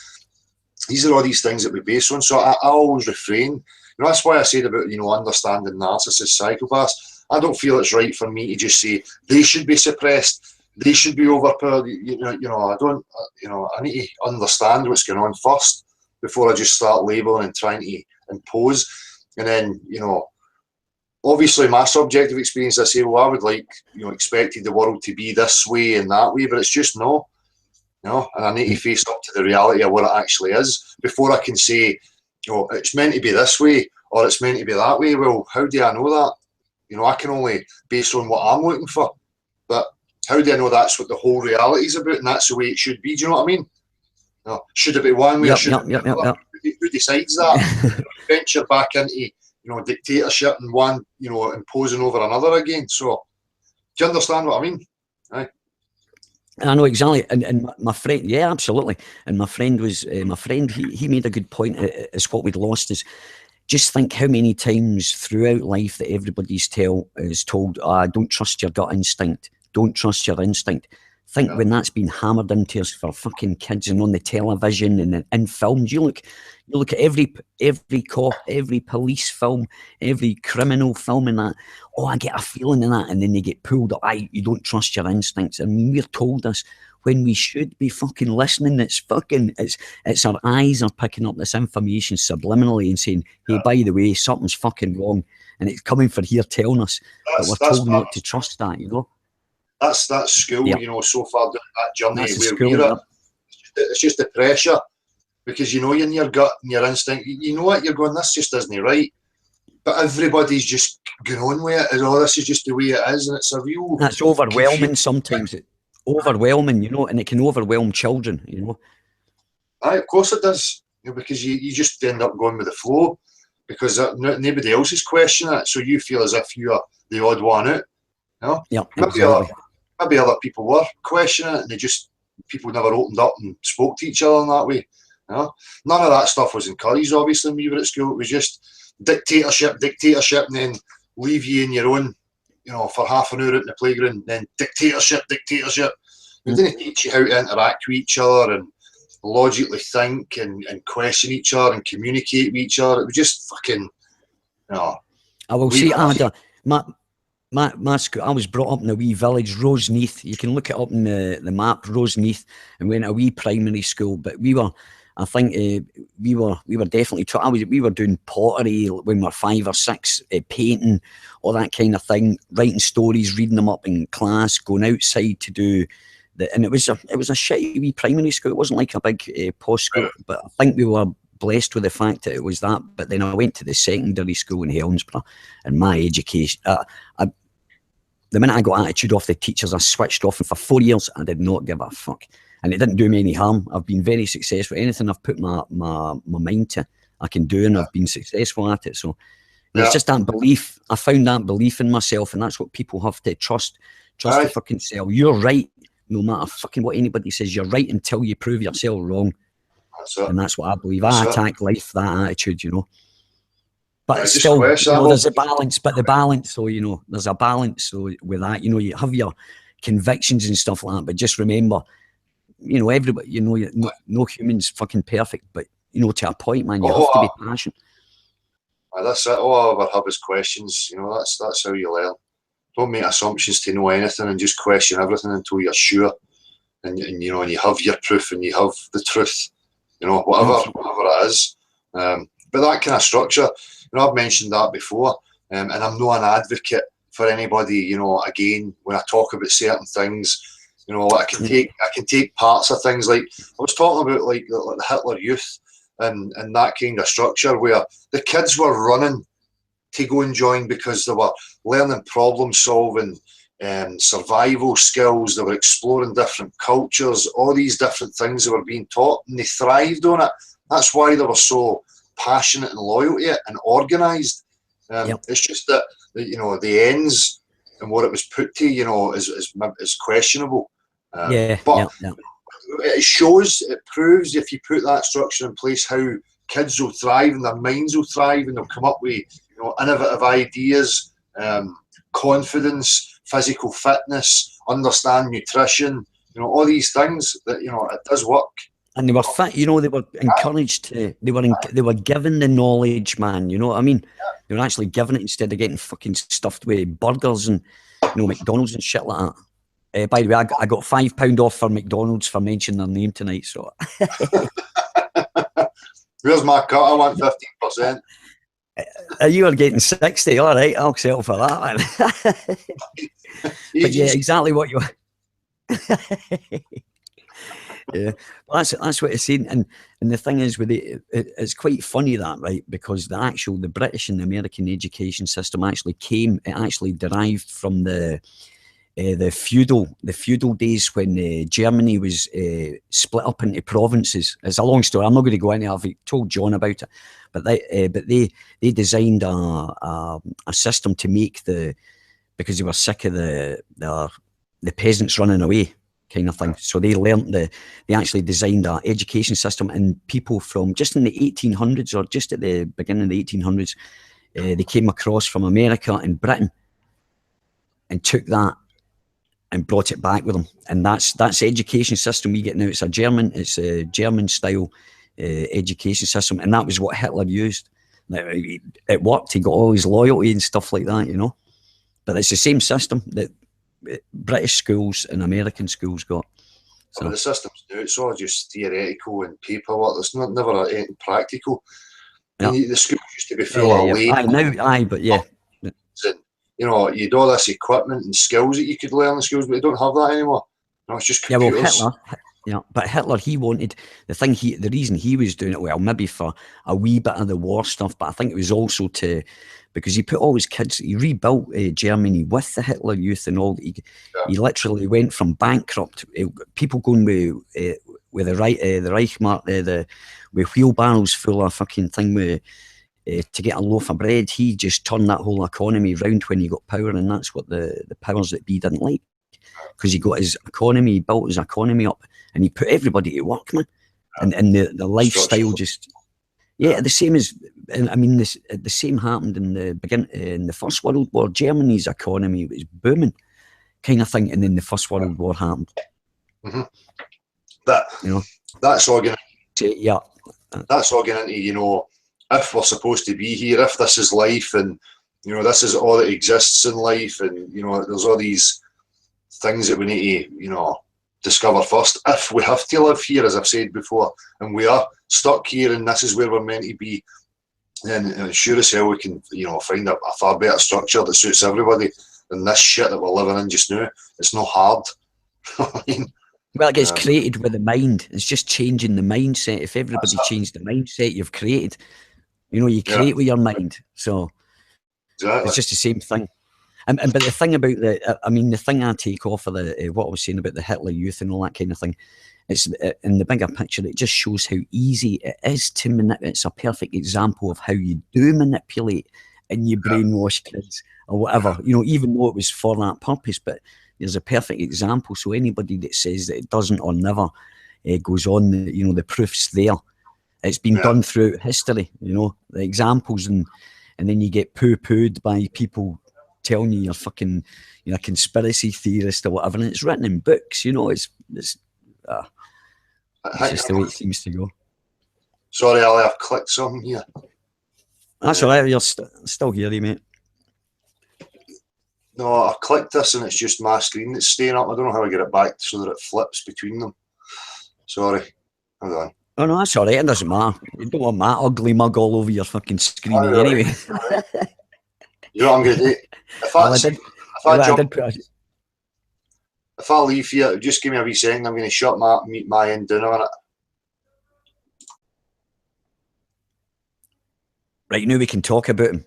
These are all these things that we base on. So I always refrain. You know, that's why I said about, you know, understanding narcissists, psychopaths. I don't feel it's right for me to just say they should be suppressed, they should be overpowered. You know, I don't. You know, I need to understand what's going on first before I just start labeling and trying to impose. And then, you know, obviously my subjective experience, I say, well, I would like, you know, expected the world to be this way and that way, but it's just no. You know, and I need to face up to the reality of what it actually is before I can say, oh, it's meant to be this way or it's meant to be that way. Well, how do I know that? You know, I can only base on what I'm looking for. But how do I know that's what the whole reality is about and that's the way it should be? Do you know what I mean? You know, should it be one way or should it be another? Who decides that? Venture back into, you know, dictatorship and one, you know, imposing over another again. So, do you understand what I mean? Aye. I know exactly, and my friend, yeah, absolutely. And my friend he made a good point. Is what we'd lost is just think how many times throughout life that everybody's told, don't trust your gut instinct, don't trust your instinct. Think when that's been hammered into us for fucking kids and on the television and in films. You look at every cop, every police film, every criminal film and that. Oh, I get a feeling in that, and then they get pulled up. You don't trust your instincts, and we're told this when we should be fucking listening. It's our eyes are picking up this information subliminally and saying, hey, by the way, something's fucking wrong, and it's coming for here telling us that we're told not to trust that. You know. That's school, you know, so far down that journey where we're at. It's just the pressure, because you know in your gut and your instinct, you know what, you're going, this just isn't right. But everybody's just going on with it, oh, this is just the way it is, and it's a real... That's overwhelming sometimes. It's overwhelming, you know, and it can overwhelm children, you know. Aye, of course it does, you know, because you just end up going with the flow, because nobody else is questioning it, so you feel as if you are the odd one out, you know? Yeah, exactly. Maybe other people were questioning it, and people never opened up and spoke to each other in that way. You know? None of that stuff was encouraged, obviously, when we were at school. It was just dictatorship, and then leave you in your own, you know, for half an hour out in the playground, then dictatorship. They didn't teach you how to interact with each other and logically think and question each other and communicate with each other. It was just fucking, you know. I will say, my school, I was brought up in a wee village, Roseneath. You can look it up in the map, Roseneath, and went to a wee primary school. But we were definitely we were doing pottery when we were 5 or 6, painting, all that kind of thing, writing stories, reading them up in class, going outside to do and it was a shitty wee primary school. It wasn't like a big post school, but I think we were blessed with the fact that it was that. But then I went to the secondary school in Helensburgh, and my education, the minute I got attitude off the teachers, I switched off, and for 4 years I did not give a fuck, and it didn't do me any harm. I've been very successful. Anything I've put my mind to, I can do, and I've been successful at it. So it's just that belief. I found that belief in myself, and that's what people have to trust the fucking self. You're right, no matter fucking what anybody says. You're right until you prove yourself wrong. That's it. And that's what I believe. That's I attack life that attitude, you know. But it's just still, question, you know, there's a balance. But the balance, so you know, there's a balance. So with that, you know, you have your convictions and stuff like that. But just remember, you know, everybody, you know, no human's fucking perfect. But you know, to a point, man, you have to be passionate. That's it. All I ever have is questions. You know, that's how you learn. Don't make assumptions to know anything, and just question everything until you're sure. And you know, and you have your proof, and you have the truth. You know, whatever it is. But that kind of structure, you know, I've mentioned that before, and I'm not an advocate for anybody. You know, again, when I talk about certain things, you know, I can take parts of things, like I was talking about, like the Hitler Youth and that kind of structure where the kids were running to go and join because they were learning problem solving, survival skills. They were exploring different cultures, all these different things that were being taught, and they thrived on it. That's why they were so passionate and loyal to it and organised. It's just that, you know, the ends and what it was put to, you know, is questionable. But it shows, it proves, if you put that structure in place, how kids will thrive and their minds will thrive, and they'll come up with, you know, innovative ideas, confidence, physical fitness, understand nutrition, you know, all these things that, you know, it does work. And they were fit, you know, they were encouraged to, they were given the knowledge, man, you know what I mean? They were actually given it instead of getting fucking stuffed with burgers and, you know, McDonald's and shit like that. By the way, I got £5 off for McDonald's for mentioning their name tonight, so. Where's my cut? I want 15%. You are getting 60, all right, I'll settle for that, man. But yeah, exactly what you yeah, well, that's what it's saying, and the thing is with it's quite funny that, right, because the British and the American education system actually derived from the feudal days when Germany was split up into provinces. It's a long story. I'm not going to go into it. I've told John about it, but they designed a system to make because they were sick of the peasants running away, kind of thing. So they actually designed an education system, and people from just in the 1800s, or just at the beginning of the 1800s, they came across from America and Britain and took that and brought it back with them. And that's the education system we get now. It's a German style education system, and that was what Hitler used. Now, it worked. He got all his loyalty and stuff like that, you know. But it's the same system that British schools and American schools got. So the systems now, it's all just theoretical and paperwork. There's never anything practical. Yeah. The schools used to be full of labels. But yeah. And, you know, you had all this equipment and skills that you could learn in schools, but they don't have that anymore. No, it's just computers. But Hitler, he wanted, the reason he was doing it, well, maybe for a wee bit of the war stuff, but I think it was also because he put all his kids, he rebuilt Germany with the Hitler Youth and all. He literally went from bankrupt, people going with the Reichsmark, with wheelbarrows full of fucking thing to get a loaf of bread. He just turned that whole economy round when he got power, and that's what the powers that be didn't like, because he got his economy, he built his economy up, and he put everybody to work, man. And the lifestyle just, the same as, I mean, the same happened in the First World War. Germany's economy was booming, kind of thing, and then the First World War happened. Mm-hmm. That's all going into, you know, if we're supposed to be here, if this is life, and, you know, this is all that exists in life, and, you know, there's all these things that we need to, you know, discover first. If we have to live here, as I've said before, and we are stuck here, and this is where we're meant to be, then sure as hell we can, you know, find a far better structure that suits everybody than this shit that we're living in just now. It's not hard. I mean, Well, it gets Yeah. created with the mind. It's just changing the mindset. If everybody changed the mindset you've created, you know, you Yeah. create with your mind. So Exactly. it's just the same thing. And but the thing about I mean, the thing I take off of the what I was saying about the Hitler Youth and all that kind of thing, it's in the bigger picture. It just shows how easy it is to manipulate. It's a perfect example of how you do manipulate and you brainwash kids or whatever. You know, even though it was for that purpose, but there's a perfect example. So anybody that says that it doesn't or never goes on, you know, the proof's there. It's been done throughout history. You know, the examples, and then you get poo-pooed by people telling you you're a conspiracy theorist or whatever, and it's written in books. You know, it's just the way it seems to go. Sorry, Ali, I've clicked something here. That's all right. You're still here, mate. No, I clicked this and it's just my screen that's staying up. I don't know how I get it back so that it flips between them. Sorry. Hold on. Oh no, that's all right. It doesn't matter. You don't want that ugly mug all over your fucking screen anyway. You know what I'm going to do? If I leave here, just give me a wee second. I'm going to shut my end down on it. Right, now we can talk about him.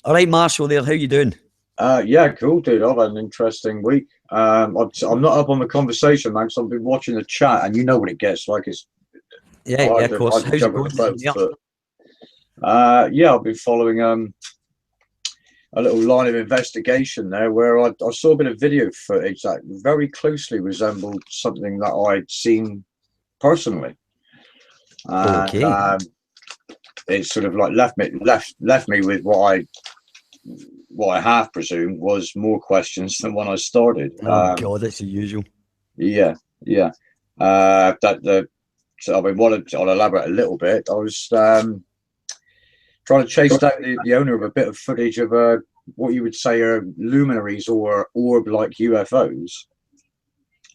All right, Marshall there, how you doing? Yeah, cool, dude. I've had an interesting week. I'm not up on the conversation, man, because I've been watching the chat, and you know what it gets like. It's yeah, of course. How's it going? Yeah, I've been following a little line of investigation there, where I saw a bit of video footage that very closely resembled something that I'd seen personally. Okay. It sort of like left me with what I half presumed was more questions than when I started. Oh God, that's the usual. Yeah. So I mean, I'll elaborate a little bit. I was trying to chase down the owner of a bit of footage of what you would say are luminaries or orb-like UFOs,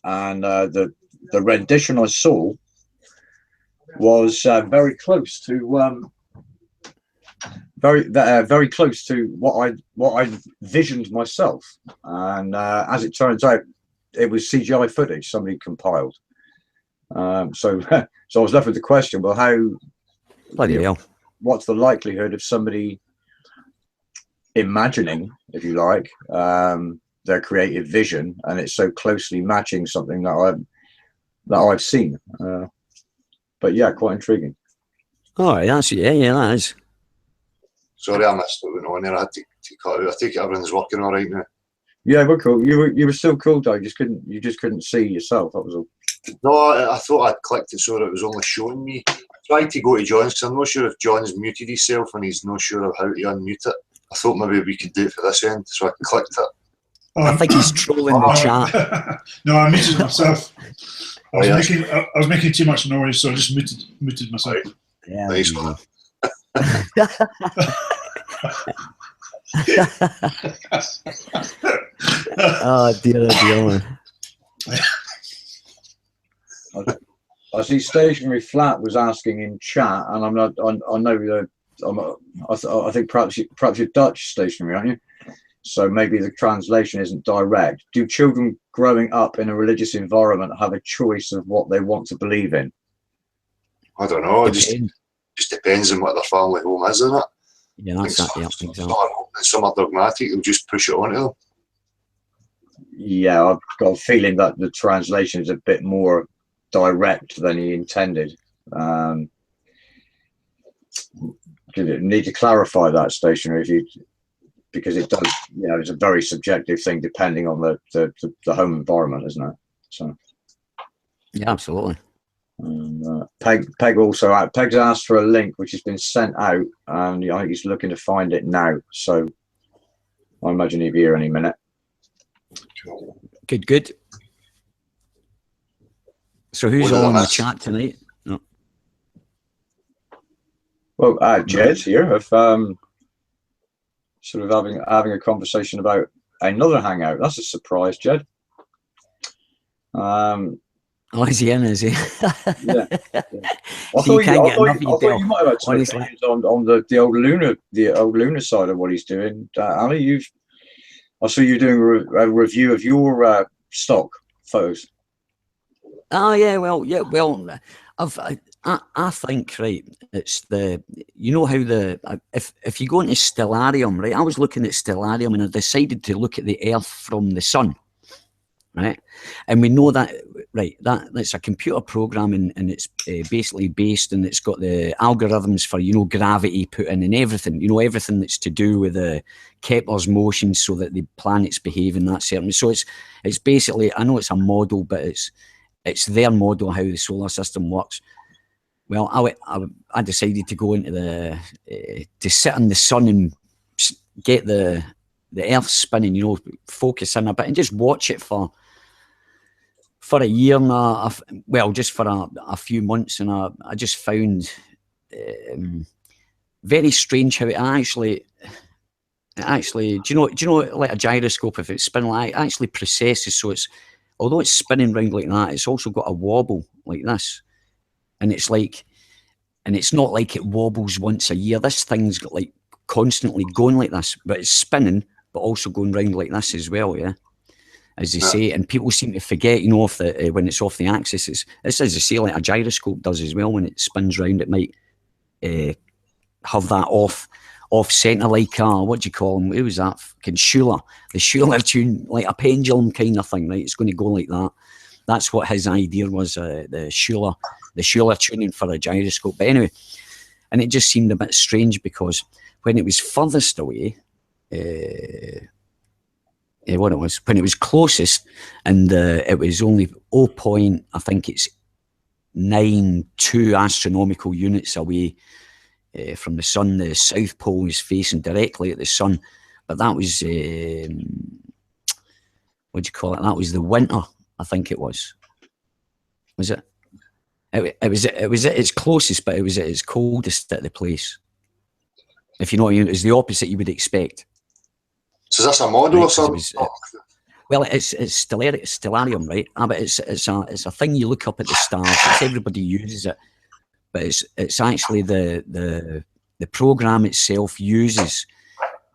and the rendition I saw was very close to very close to what I visioned myself, and as it turns out, it was CGI footage somebody compiled. So I was left with the question: well, how? Bloody hell! What's the likelihood of somebody imagining, if you like, their creative vision, and it's so closely matching something that I've seen? But yeah, quite intriguing. All right, that's that is. Sorry, I missed what went on there. I had to cut out. I think everything's working all right now. Yeah, we're cool. You were still cool, though. You just couldn't see yourself. That was all. No, I thought I'd clicked it so that it was only showing me. I tried to go to John's because I'm not sure if John's muted himself and he's not sure of how to unmute it. I thought maybe we could do it for this end, so I clicked it. I think he's trolling the chat. No, I muted myself. I was making too much noise, so I just muted myself. Right. Yeah, nice one. Oh dear, man. I see Stationary Flat was asking in chat, and I'm not. I know. I think perhaps you're Dutch stationary, aren't you? So maybe the translation isn't direct. Do children growing up in a religious environment have a choice of what they want to believe in? I don't know. It just depends on what their family home is, isn't it? Yeah, that's that. Yeah, exactly. Some are dogmatic. They'll just push it onto them. Yeah, I've got a feeling that the translation is a bit more direct than he intended. You need to clarify that, Stationary, because it does. You know, it's a very subjective thing depending on the home environment, isn't it? So. Yeah, absolutely. Peg also out. Peg's asked for a link which has been sent out, and I think he's looking to find it now. So I imagine he'll be here any minute. Good. So who's all in the chat tonight? No. Well, Jed's here. Of sort of having a conversation about another hangout. That's a surprise, Jed. Oh, is he in? Is he? Yeah. I So you can't get enough of thought you might have had some opinions on the old lunar side of what he's doing. Ali, I saw you doing a review of your stock photos? Oh yeah, well, I think, right, it's the, you know how if you go into Stellarium, right, I was looking at Stellarium and I decided to look at the Earth from the sun, right, and we know that, right, that's a computer program, and it's basically based, and it's got the algorithms for, you know, gravity put in and everything, you know, everything that's to do with the Kepler's motion so that the planets behave in that certain, so it's basically, I know it's a model, but it's their model of how the solar system works. Well, I decided to go into to sit in the sun and get the Earth spinning, you know, focus in a bit and just watch it for a year and just for a few months, and I just found very strange how it actually, do you know, like a gyroscope, if it's spinning, like, it actually processes, so it's, although it's spinning round like that, it's also got a wobble like this. And it's like, and it's not like it wobbles once a year. This thing's got like constantly going like this, but it's spinning, but also going round like this as well, yeah, as they say. And people seem to forget, you know, when it's off the axis, it's as they say, like a gyroscope does as well. When it spins round, it might have that off center, like what do you call them? Who was that? Fucking Schuller, the Schuller tune, like a pendulum kind of thing, right? It's going to go like that. That's what his idea was, the Schuller tuning for a gyroscope. But anyway, and it just seemed a bit strange because when it was furthest away, when it was closest, and it was only 0.92 astronomical units away from the sun. The South Pole was facing directly at the sun, but that was what do you call it? That was the winter. I think it was. Was it? It was at its closest, but it was at its coldest at the place. If you know what I mean, it was the opposite you would expect. So is this a model or something? Well, it's Stellarium, right? But it's a thing you look up at the stars. It's, everybody uses it, but it's actually the program itself uses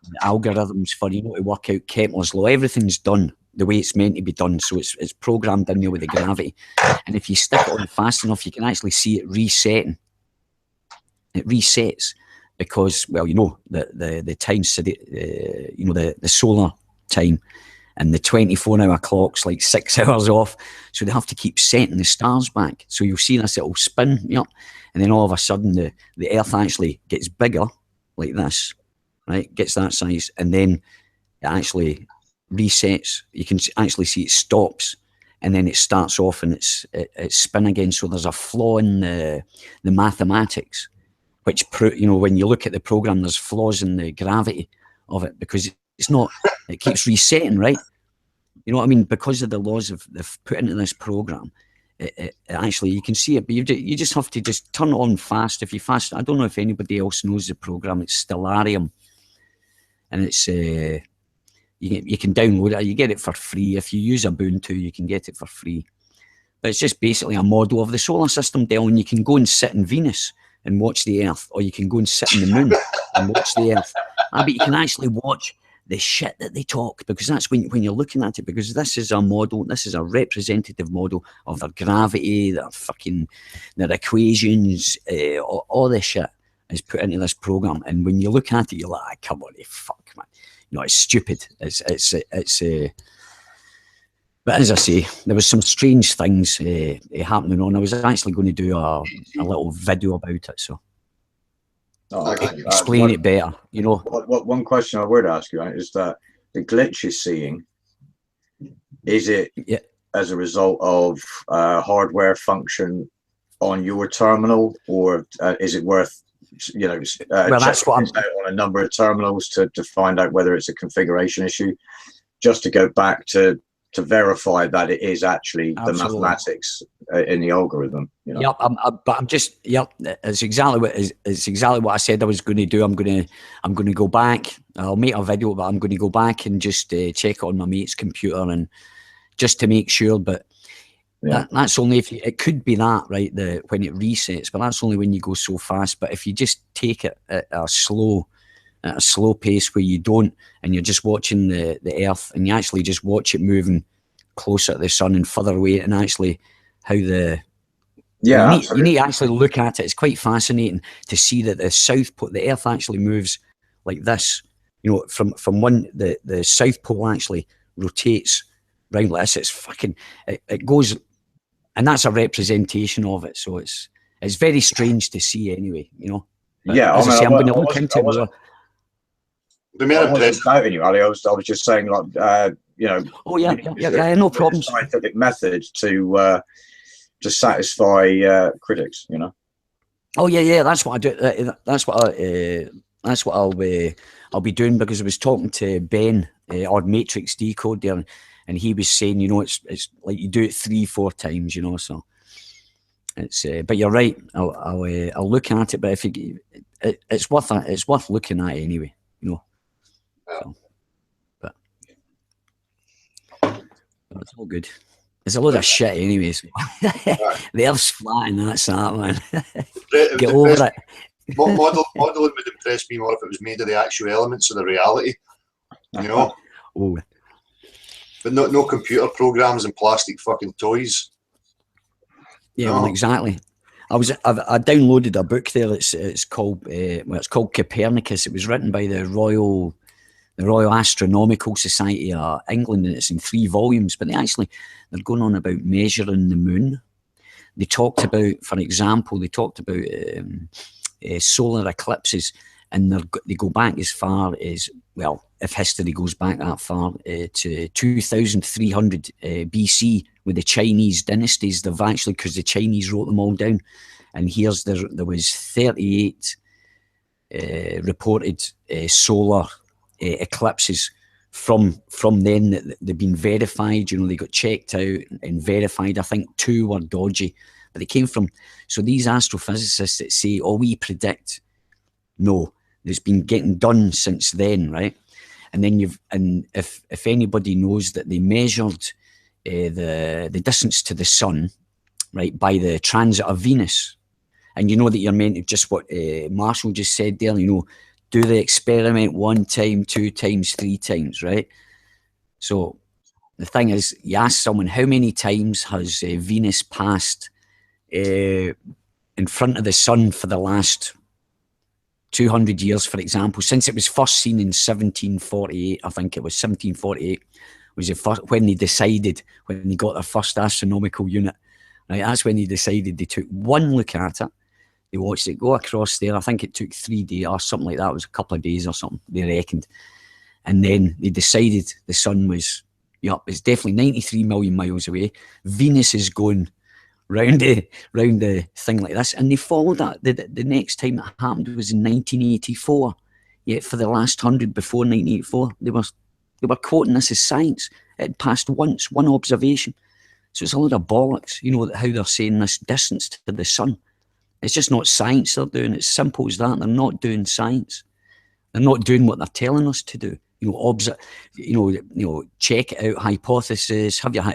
the algorithms for, you know, to work out Kepler's law. Everything's done the way it's meant to be done, so it's programmed in there with the gravity. And if you stick it on fast enough, you can actually see it resetting. It resets because, well, you know, the time, you know, the solar time, and the 24-hour clock's like 6 hours off, so they have to keep setting the stars back. So you'll see this, it'll spin, you know, and then all of a sudden the Earth actually gets bigger, like this, right? Gets that size, and then it actually resets. You can actually see it stops, and then it starts off and it's spin again. So there's a flaw in the mathematics, which, you know, when you look at the program, there's flaws in the gravity of it, because it's not, it keeps resetting, right? You know what I mean? Because of the laws of they've put into this program, it actually, you can see it, but you just have to just turn it on fast. If you fast, I don't know if anybody else knows the program. It's Stellarium, and it's you can download it. You get it for free. If you use Ubuntu, you can get it for free. But it's just basically a model of the solar system, Del, and you can go and sit in Venus and watch the Earth, or you can go and sit in the moon and watch the Earth. But you can actually watch the shit that they talk, because that's when you're looking at it, because this is a model, this is a representative model of their gravity, their equations, all this shit is put into this program. And when you look at it, you're like, come on, fuck, man. You know, it's stupid. But as I say, there was some strange things happening on. I was actually going to do a little video about it, so I can explain it better. You know, one question I would ask you, right, is that the glitch you're seeing, is it as a result of hardware function on your terminal, or is it worth, you know, well, that's what I'm on a number of terminals to find out whether it's a configuration issue, just to go back to verify that it is actually the mathematics in the algorithm, you know? Yep, but I'm just, it's exactly what I said I was going to do. I'm going to go back. I'll make a video, but I'm going to go back and just check it on my mate's computer, and just to make sure. But that's only if it could be that, right? When it resets, but that's only when you go so fast. But if you just take it at a slow pace, where you don't, and you're just watching the Earth, and you actually just watch it moving closer to the sun and further away, and actually how the Yeah, you need to actually look at it. It's quite fascinating to see that the south pole, the Earth actually moves like this. You know, from one the south pole actually rotates round like this. It's fucking it goes, and that's a representation of it. So it's very strange to see anyway. You know. But yeah. as I say, I'm going to I look wasn't- into I it wasn't- more. The mere I wasn't impressive. doubting you, Ali. I was just saying, like, you know, Oh yeah, no problems. scientific method to satisfy critics. You know. Oh yeah. That's what I do. That's what I'll be doing, because I was talking to Ben or Matrix Decode there, and he was saying, you know, it's like you do it 3-4 times, you know. So it's but you're right. I'll look at it, but if it's worth looking at anyway, you know. So, but it's all good. It's a load of shit anyways. The Earth's flat and that's that, man. Get over it. Modelling would impress me more if it was made of the actual elements of the reality, you know. Oh. But no computer programs and plastic fucking toys. Yeah, No. well, exactly. I downloaded a book there. It's called Copernicus. It was written by the Royal Astronomical Society of England, and it's in 3 volumes. But they're going on about measuring the moon. They talked about, for example, solar eclipses, and they go back as far as, well, if history goes back that far, to 2300 BC with the Chinese dynasties. They've actually, because the Chinese wrote them all down, and there was 38 reported solar eclipses from then that they've been verified. You know, they got checked out and verified. I think 2 were dodgy, but they came from. So these astrophysicists that say, "Oh, we predict," no, there's been getting done since then, right? And then if anybody knows that they measured the distance to the sun, right, by the transit of Venus, and you know that you're meant to, just what Marshall just said there, you know, do the experiment 1 time, 2 times, 3 times, right? So the thing is, you ask someone, how many times has Venus passed in front of the sun for the last 200 years, for example, since it was first seen in 1748, I think it was 1748, was the first, when they got their first astronomical unit, right? That's when they decided. They took 1 look at it, they watched it go across there. I think it took 3 days or something like that. It was a couple of days or something, they reckoned. And then they decided the sun was, it's definitely 93 million miles away. Venus is going round the thing like this, and they followed that. The next time it happened was in 1984. Yet for the last 100 before 1984, they were quoting this as science. It passed once, 1 observation. So it's a lot of bollocks, you know, how they're saying this distance to the sun. It's just not science they're doing. It's simple as that. They're not doing science. They're not doing what they're telling us to do. You know, check it out, hypothesis, have your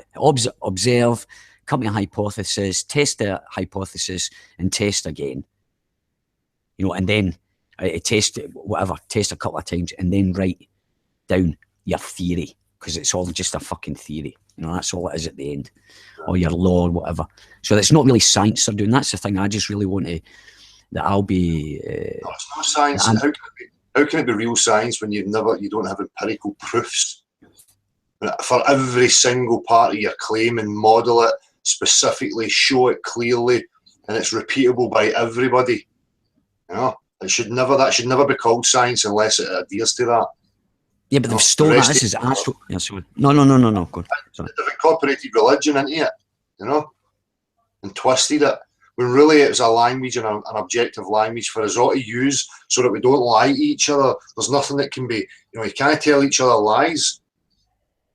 observe, come to a hypothesis, test the hypothesis, and test again. You know, and then test it, whatever, test a couple of times, and then write down your theory, because it's all just a fucking theory. You know, that's all it is at the end, or your law or whatever. So it's not really science they're doing. That's the thing. I just really want to, that I'll be. No, it's not science. How can it be real science when you don't have empirical proofs for every single part of your claim, and model it specifically, show it clearly, and it's repeatable by everybody? You know, that should never be called science unless it adheres to that. Yeah, but they've stolen that. This is astro. Yeah, sorry. No. Go on. Sorry. They've incorporated religion into it, you know, and twisted it, when really it was a language and an objective language for us all to use so that we don't lie to each other. There's nothing that can be, you know, you can't tell each other lies,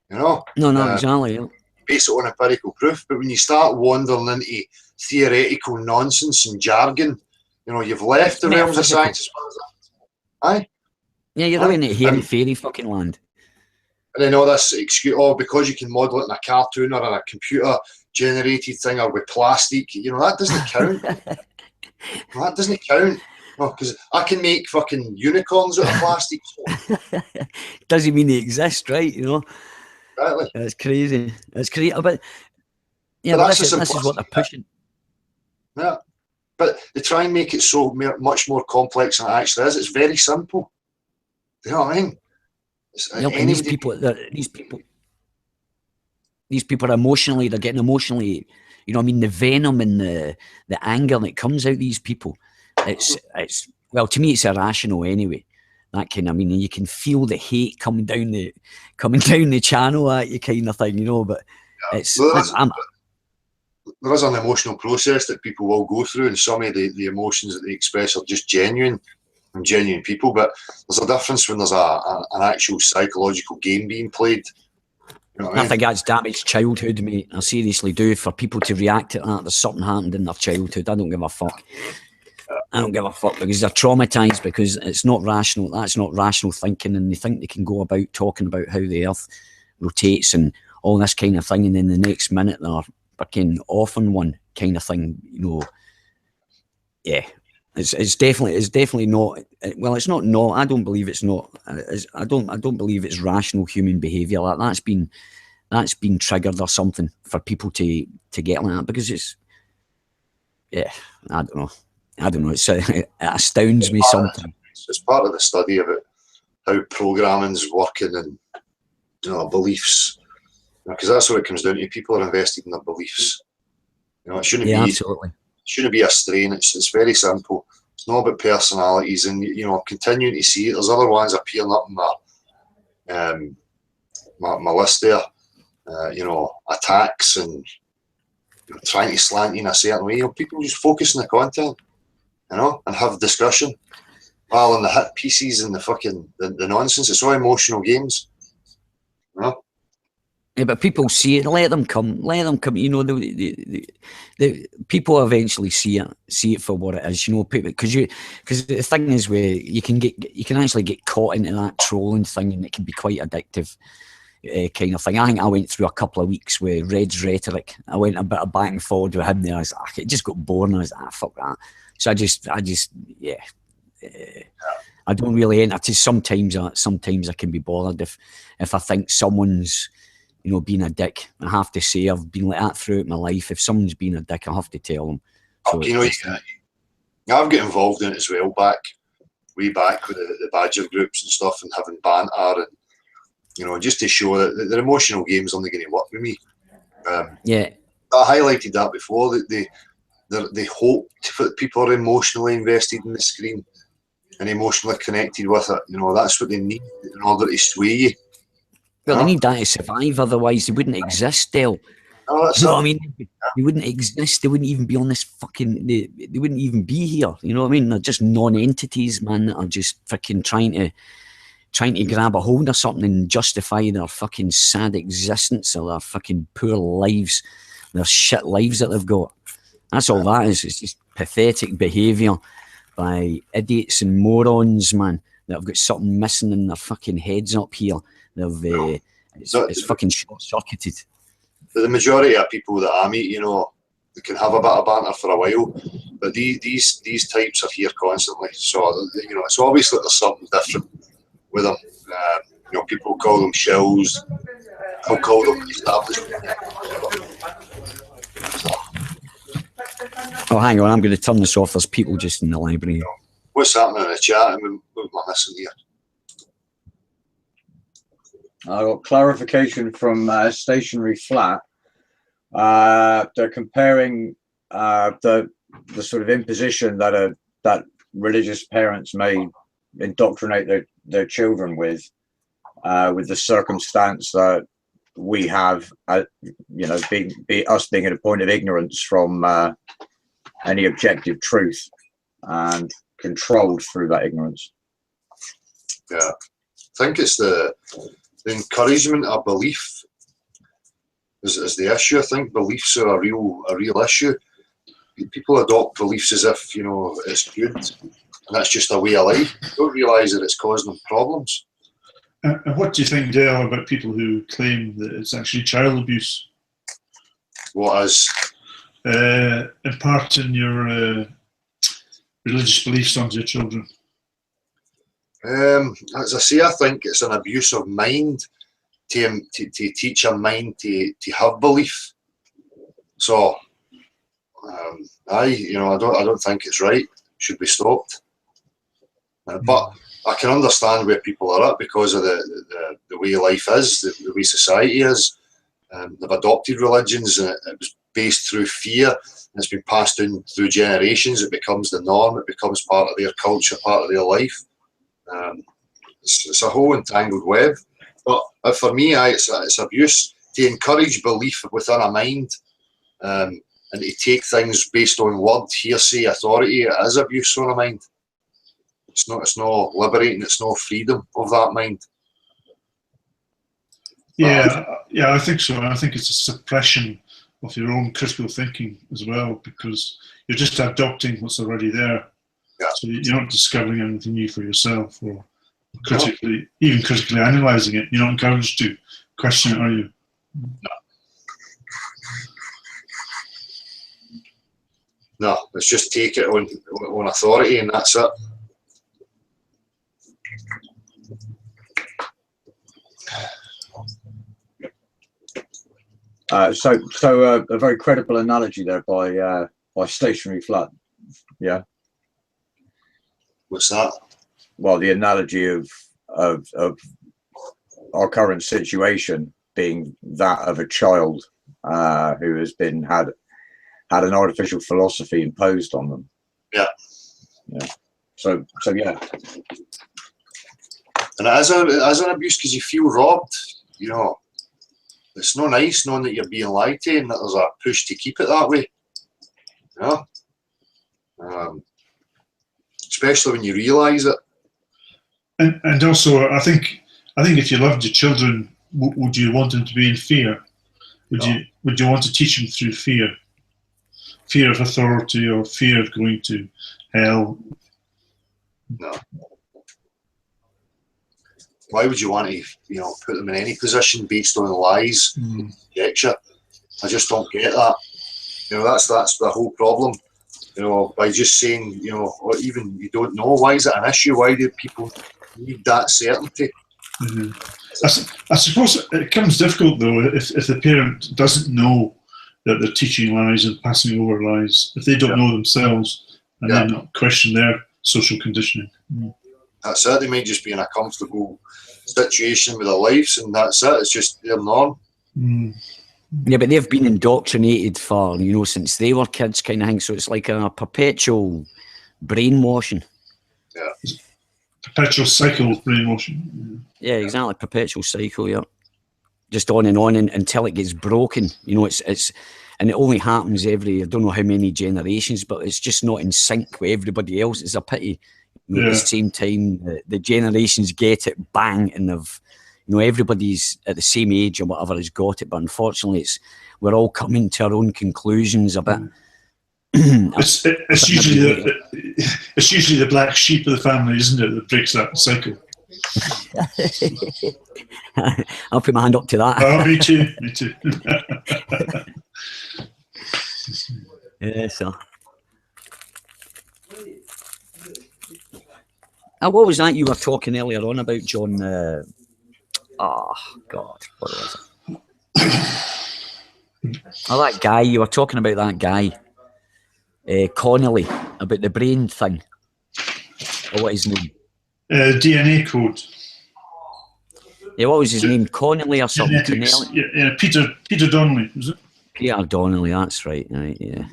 you know. No, exactly. Yeah. Base it on empirical proof, but when you start wandering into theoretical nonsense and jargon, you know, you've left the realms of science as far as that. Aye. Yeah, you're really into hairy fairy fucking land. And then all this excuse, because you can model it in a cartoon or in a computer generated thing or with plastic, you know, that doesn't count. That doesn't count. Because I can make fucking unicorns out of plastic. Doesn't mean they exist, right? You know. Exactly. It's crazy. It's crazy. But yeah, But but that's this, the this is what they're simplicity. pushing. Yeah. But they try and make it so much more complex than it actually is. It's very simple. Do you know what I mean? You know, and these people are emotionally, they're getting emotionally, you know what I mean, the venom and the anger that comes out of these people, it's well, to me it's irrational anyway. That kind of, I mean, you can feel the hate coming down the channel at you, kind of thing, you know. But it's Well, there is an emotional process that people will go through, and some of the emotions that they express are just genuine and genuine people. But there's a difference when there's an actual psychological game being played. You know what I I mean? think that's damaged childhood, mate. I seriously do. For people to react to that, there's something happened in their childhood. I don't give a fuck. I don't give a fuck because they're traumatized, because it's not rational. That's not rational thinking, and they think they can go about talking about how the earth rotates and all this kind of thing, and then the next minute they're fucking off on one kind of thing, you know. Yeah, it's definitely not. Well, it's not. No, I don't believe it's not. I don't believe it's rational human behaviour. That's been triggered or something for people to get like that, because it's, yeah, I don't know. It astounds me sometimes. It's part of the study about how programming's working and, you know, beliefs, because that's what it comes down to. People are invested in their beliefs. You know, it shouldn't be a strain. It's very simple. It's not about personalities, and you know, continuing to see it. There's other ones appearing up in my list there. You know, attacks and, you know, trying to slant in a certain way. You know, people just focus on the content, you know, and have discussion, rather than the hit pieces and the fucking the nonsense. It's all emotional games, you know. Yeah, but people see it. Let them come. You know, the people eventually see it for what it is. You know, because the thing is, where you can actually get caught into that trolling thing, and it can be quite addictive. Kind of thing. I think I went through a couple of weeks with Red's rhetoric. I went a bit of back and forward with him there. I was like, it just got boring. I was like, fuck that. So I just, yeah. I don't really enter. Sometimes I can be bothered if I think someone's, you know, being a dick. I have to say, I've been like that throughout my life. If someone's being a dick, I have to tell them. So you know, I've got involved in it as well, way back with the Badger groups and stuff, and having banter, and, you know, just to show that their emotional game's only going to work with me. Yeah, I highlighted that before, that they hope that people are emotionally invested in the screen and emotionally connected with it. You know, that's what they need in order to sway you. well, they need that to survive. Otherwise, they wouldn't exist, Dale. No, that's You know what I mean? They wouldn't exist. They wouldn't even be on this fucking. They wouldn't even be here. You know what I mean? They're just non-entities, man, that are just fucking trying to grab a hold of something and justify their fucking sad existence, or their fucking poor lives, their shit lives that they've got. That's all that is. It's just pathetic behaviour by idiots and morons, man, that have got something missing in their fucking heads up here. They've it's fucking short-circuited. The majority of people that I meet, you know, they can have a bit of banter for a while, but these types are here constantly. So, you know, it's obvious that there's something different with them. You know, people call them shills. I'll call them established. Oh, hang on, I'm going to turn this off. There's people just in the library. What's happening in the chat? I mean, what am I missing here? I got clarification from Stationary Flat. They're comparing the sort of imposition that religious parents may indoctrinate their children with the circumstance that we have, you know, us being at a point of ignorance from any objective truth, and controlled through that ignorance. Yeah, I think it's the encouragement of belief is the issue. I think beliefs are a real issue. People adopt beliefs as if, you know, it's good, and that's just a way of life. They don't realise that it's causing them problems. And what do you think, Dale, about people who claim that it's actually child abuse? What is? Imparting your religious beliefs onto your children. As I say, I think it's an abuse of mind. to teach your mind to have belief. So, I don't think it's right. It should be stopped. But I can understand where people are at because of the way life is, the way society is. They've adopted religions, and it was based through fear, and it's been passed down through generations. It becomes the norm. It becomes part of their culture, part of their life. It's a whole entangled web. But for me, it's abuse to encourage belief within a mind, and to take things based on word, hearsay, authority. It is abuse on a mind. It's not liberating. It's not freedom of that mind. Yeah, I think so. And I think it's a suppression of your own critical thinking as well, because you're just adopting what's already there. Yeah. So you're not discovering anything new for yourself, or even critically analysing it. You're not encouraged to question it, are you? No, it's just take it on authority, and that's it. So a very credible analogy there by Stationary Flat. Yeah. What's that? Well, the analogy of our current situation being that of a child who has had an artificial philosophy imposed on them. Yeah. Yeah. So yeah. And it is an abuse because you feel robbed. You know, it's not nice knowing that you're being lied to, and that there's a push to keep it that way. You know, especially when you realise it. And also, I think if you loved your children, would you want them to be in fear? Would you want to teach them through fear? Fear of authority, or fear of going to hell? No. Why would you want to, put them in any position based on lies, conjecture? I just don't get that. That's the whole problem. By just saying, or even you don't know, why is it an issue? Why do people need that certainty? Mm-hmm. I suppose it becomes difficult though if the parent doesn't know that they're teaching lies and passing over lies, if they don't know themselves and then not question their social conditioning. That's it. They might just be in a comfortable situation with their lives, and that's it. It's just their norm. Yeah, but they've been indoctrinated for, since they were kids, kind of thing. So it's like a perpetual brainwashing. Yeah. Perpetual cycle of brainwashing. Yeah, exactly. Perpetual cycle, yeah. Just on until it gets broken. It's and it only happens every, I don't know how many generations, but it's just not in sync with everybody else. It's a pity. At the same time, the generations get it, bang, and they've, everybody's at the same age or whatever has got it. But unfortunately, we're all coming to our own conclusions a bit. It's usually the black sheep of the family, isn't it, that breaks that cycle? I'll put my hand up to that. Oh, me too. Yeah, so. What was that you were talking earlier on about, John? Oh, God, what was it? That guy, you were talking about that guy, Connolly, about the brain thing. Or what his name? DNA code. Yeah, what was his name? Connolly or something? Yeah, Peter Donnelly, was it? Peter Donnelly, that's right. Right, yeah.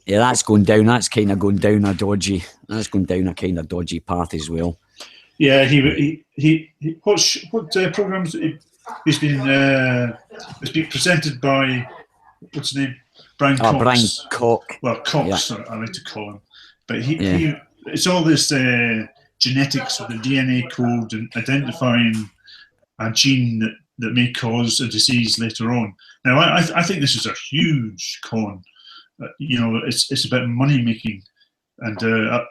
Yeah, that's going down. That's kind of going down a dodgy. That's going down a kind of dodgy path as well. Yeah, he what programs? It's been presented by what's his name? Brian Cox. Brian Cox. Well, Cox, I like to call him. But he it's all this genetics of the DNA code and identifying a gene that may cause a disease later on. Now, I think this is a huge con. It's about money making, and I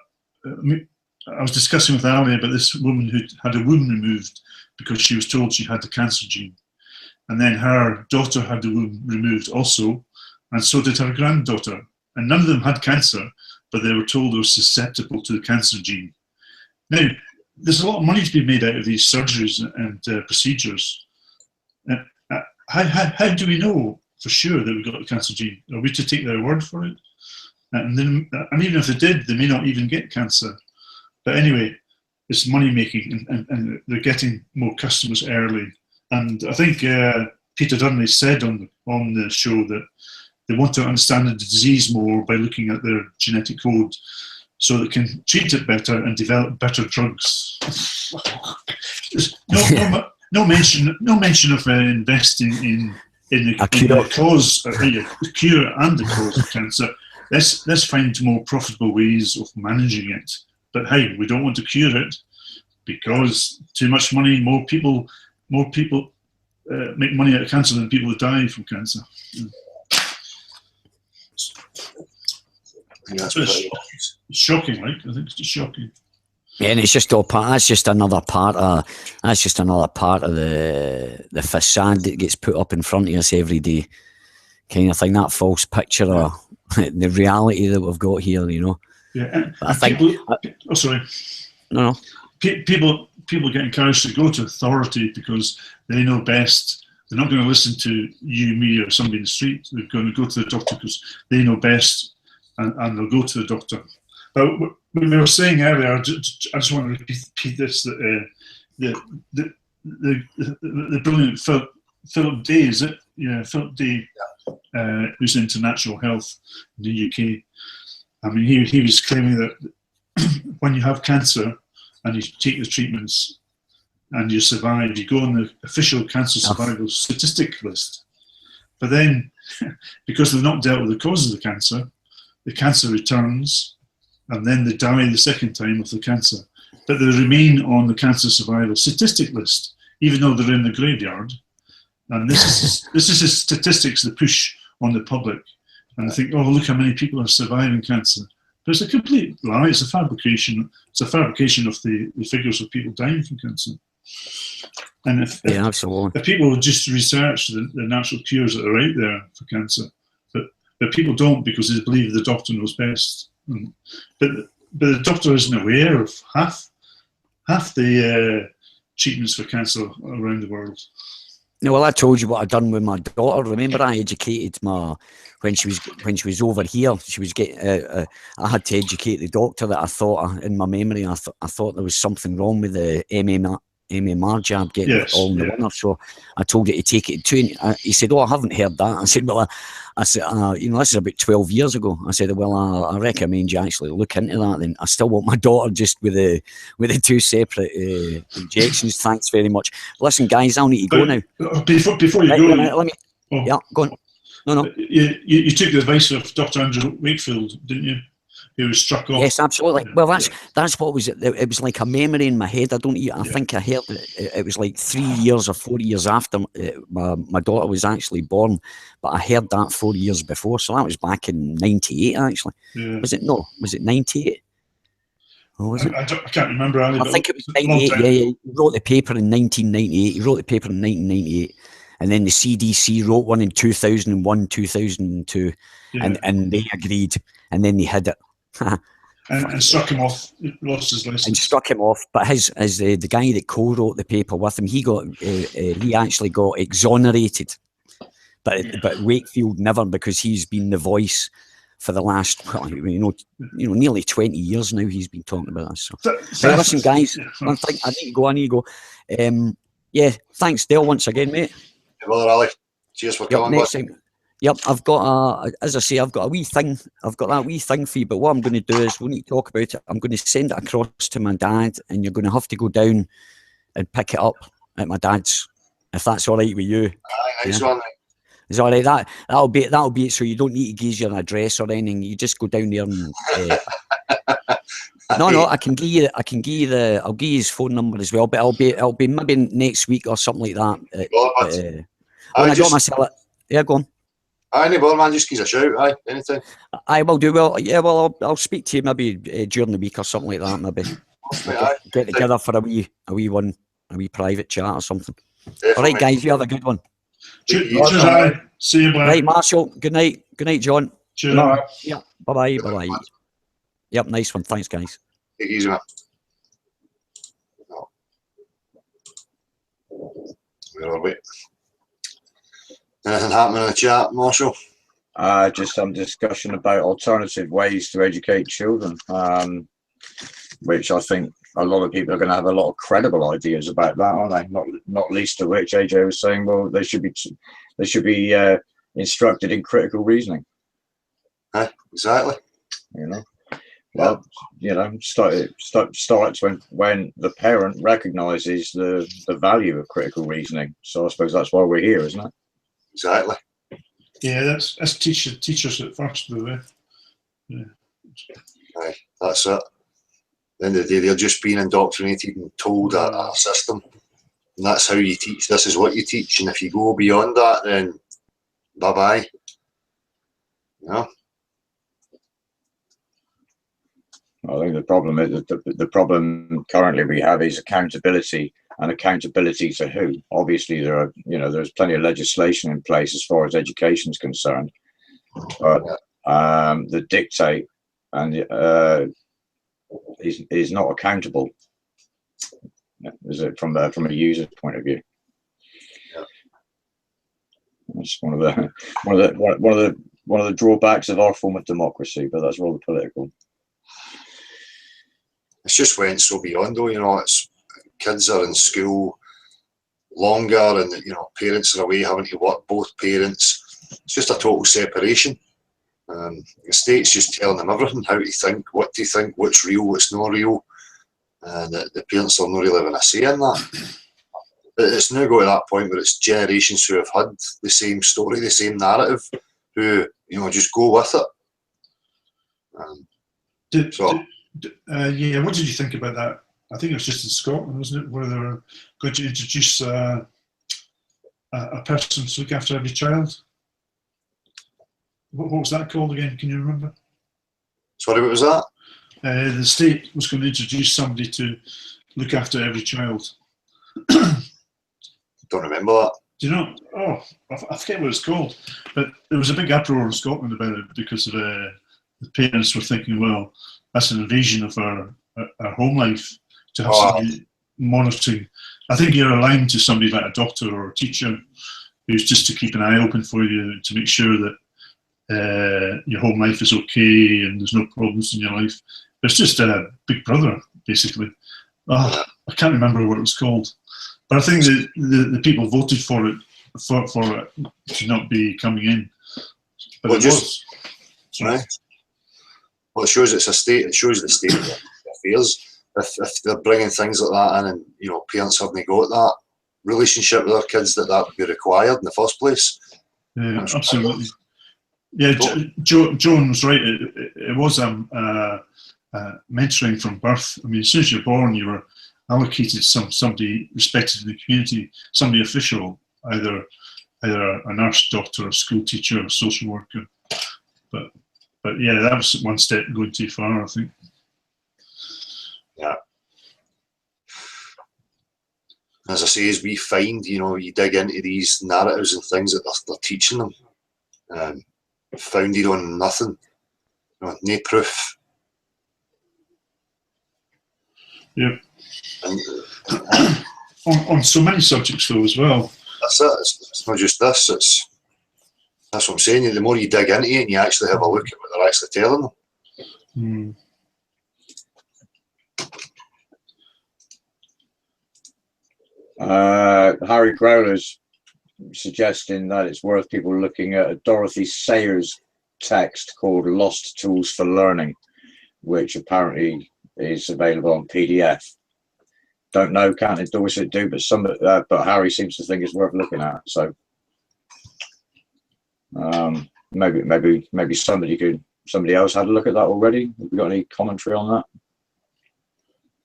was discussing with Ali about this woman who had a womb removed because she was told she had the cancer gene, and then her daughter had the womb removed also, and so did her granddaughter, and none of them had cancer, but they were told they were susceptible to the cancer gene. Now, there's a lot of money to be made out of these surgeries and procedures. How do we know for sure that we've got the cancer gene? Are we to take their word for it? And even if they did, they may not even get cancer. But anyway, it's money making, and they're getting more customers early. And I think Peter Dudley said on the show that they want to understand the disease more by looking at their genetic code, so they can treat it better and develop better drugs. No mention of investing in the cause, the cure and the cause of cancer. Let's find more profitable ways of managing it. But hey, we don't want to cure it because too much money. More people make money out of cancer than people that die from cancer. Yeah, So it's shocking, right? I think it's just shocking. Yeah, and it's just all part. That's just another part of. That's just another part of the facade that gets put up in front of us every day, kind of thing. That false picture of the reality that we've got here, you know. Yeah, and I think. sorry. No. People get encouraged to go to authority because they know best. They're not going to listen to you, me, or somebody in the street. They're going to go to the doctor because they know best, and they'll go to the doctor. But when we were saying earlier, I just want to repeat this: that the brilliant Philip Day, is it? Yeah, Philip Day, who's into natural health in the UK. I mean, he was claiming that when you have cancer and you take the treatments and you survive, you go on the official cancer survival statistic list. But then, because they've not dealt with the cause of the cancer returns, and then they die the second time of the cancer. But they remain on the cancer survival statistic list, even though they're in the graveyard. And this is the statistics they push on the public. And they think, oh, look how many people are surviving cancer. But it's a complete lie. It's a fabrication. It's a fabrication of the figures of people dying from cancer. And if people would just research the natural cures that are out there for cancer, but people don't because they believe the doctor knows best. But the doctor isn't aware of half the treatments for cancer around the world. No, well, I told you what I'd done with my daughter. Remember, I educated when she was over here. She was getting. I had to educate the doctor that I thought, in my memory, I thought there was something wrong with the MMR jab getting all in the winner. So I told her to take it to him. He said, "Oh, I haven't heard that." I said, "Well, this is about 12 years ago." I said, "Well, I recommend you actually look into that." Then I still want my daughter just with the two separate injections. Thanks very much. Listen, guys, I'll need to go now. Before you go, let me. Oh. Yeah, go on. No. You took the advice of Dr. Andrew Wakefield, didn't you? Who was struck off. Yes, absolutely. Well, that's what was it. It was like a memory in my head. I think I heard it was like 3 years or 4 years after my daughter was actually born, but I heard that 4 years before. So that was back in '98, actually. Yeah. Was it 98? Or was it? I can't remember. I think it was 98. Yeah. He wrote the paper in 1998. And then the CDC wrote one in 2001, 2002, and they agreed, and then they had it. and struck him off. Lost his license. And struck him off. But the guy that co-wrote the paper with him, he actually got exonerated. But Wakefield never, because he's been the voice for the last, nearly 20 years now. He's been talking about this. So listen, guys, I need to go. Yeah, thanks, Dale, once again, mate. Brother Ali, cheers for coming. Yep, I've got I've got a wee thing. I've got that wee thing for you. But what I'm going to do is we need to talk about it. I'm going to send it across to my dad, and you're going to have to go down and pick it up at my dad's, if that's all right with you. Nice one. Is all right. That'll be it. So you don't need to give your address or anything. You just go down there and. No, I can give you. I'll give you his phone number as well. But it'll be maybe next week or something like that. When I got myself. Yeah, go on. Aye, no, man, just give us a shout. Aye, anything. I will do. Well, yeah. Well, I'll speak to you maybe during the week or something like that. Maybe get together for a wee private chat or something. Definitely. All right, guys, you have a good one. Cheers. See you, man. Right, Marshall. Good night. Good night, John. Cheers. Yeah. Bye. Yep, nice one. Thanks, guys. Take it easy, man. Where are we? Anything happening in the chat, Marshall? Just some discussion about alternative ways to educate children, which I think a lot of people are going to have a lot of credible ideas about that, aren't they? Not least of which AJ was saying, well, they should be instructed in critical reasoning. Exactly. You know, well, you know, starts when the parent recognises the value of critical reasoning. So I suppose that's why we're here, isn't it? Exactly. Yeah, that's teachers at first, though. Yeah. Aye, that's it. At the end of the day, they're just being indoctrinated and told a system. And that's how you teach. This is what you teach. And if you go beyond that, then bye-bye. You know? I think the problem is that the problem currently we have is accountability, and accountability to who? Obviously, there's plenty of legislation in place as far as education is concerned, but the dictate and is not accountable. Is it from a user's point of view? Yeah. That's one of the drawbacks of our form of democracy, but that's rather political. It's just went so beyond, though. You know, it's kids are in school longer, and parents are away having to work. Both parents. It's just a total separation. The state's just telling them everything, how to think, what to think, what's real, what's not real, and the parents are not really having a say in that. But it's now got to that point where it's generations who have had the same story, the same narrative, who just go with it. Yeah, what did you think about that? I think it was just in Scotland, wasn't it, where they were going to introduce a person to look after every child? What was that called again? Can you remember? Sorry, what was that? The state was going to introduce somebody to look after every child. Don't remember that. Do you know? Oh, I forget what it's called. But there was a big uproar in Scotland about it because of the parents were thinking, well, that's an invasion of our home life to have somebody monitoring. I think you're aligned to somebody like a doctor or a teacher who's just to keep an eye open for you to make sure that your home life is okay and there's no problems in your life. But it's just a big brother, basically. I can't remember what it was called. But I think that the people voted for it to not be coming in. But well, it was. Right. Well, it shows it's a state. It shows the state of affairs. If they're bringing things like that in, and parents haven't got that relationship with their kids, that would be required in the first place. Yeah, absolutely. Yeah, Joan was right. It was mentoring from birth. I mean, as soon as you're born, you were allocated somebody respected in the community, somebody official, either a nurse, doctor, a school teacher, a social worker. But yeah, that was one step going too far, I think. Yeah. As I say, as we find, you dig into these narratives and things that they're teaching them, founded on nothing, no proof. Yeah. And, on so many subjects, though, as well. That's it. It's not just this. That's what I'm saying. The more you dig into it and you actually have a look at what they're actually telling them. Harry Growler's suggesting that it's worth people looking at a Dorothy Sayers text called Lost Tools for Learning, which apparently is available on PDF. Don't know, can't endorse it, but Harry seems to think it's worth looking at. So maybe somebody else had a look at that already. Have we got any commentary on that?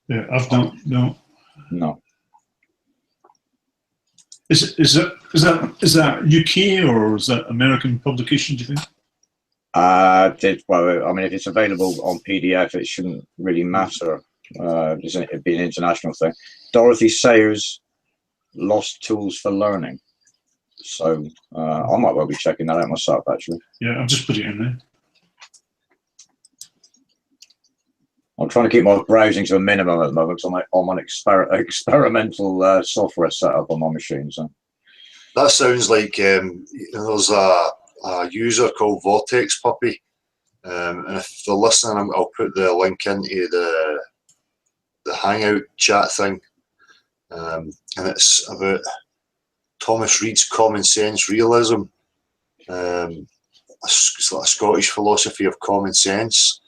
Yeah, I've not. No. Is that UK or is that American publication, do you think? Well, I mean, if it's available on PDF, it shouldn't really matter. It'd be an international thing. Dorothy Sayers, Lost Tools for Learning. So I might well be checking that out myself, actually. Yeah, I'll just put it in there. I'm trying to keep my browsing to a minimum at the moment because I'm on experimental software setup on my machine. So that sounds like there's a user called Vortex Puppy, and if they're listening, I'll put the link into the Hangout chat thing, and it's about Thomas Reid's common sense realism, it's like a Scottish philosophy of common sense.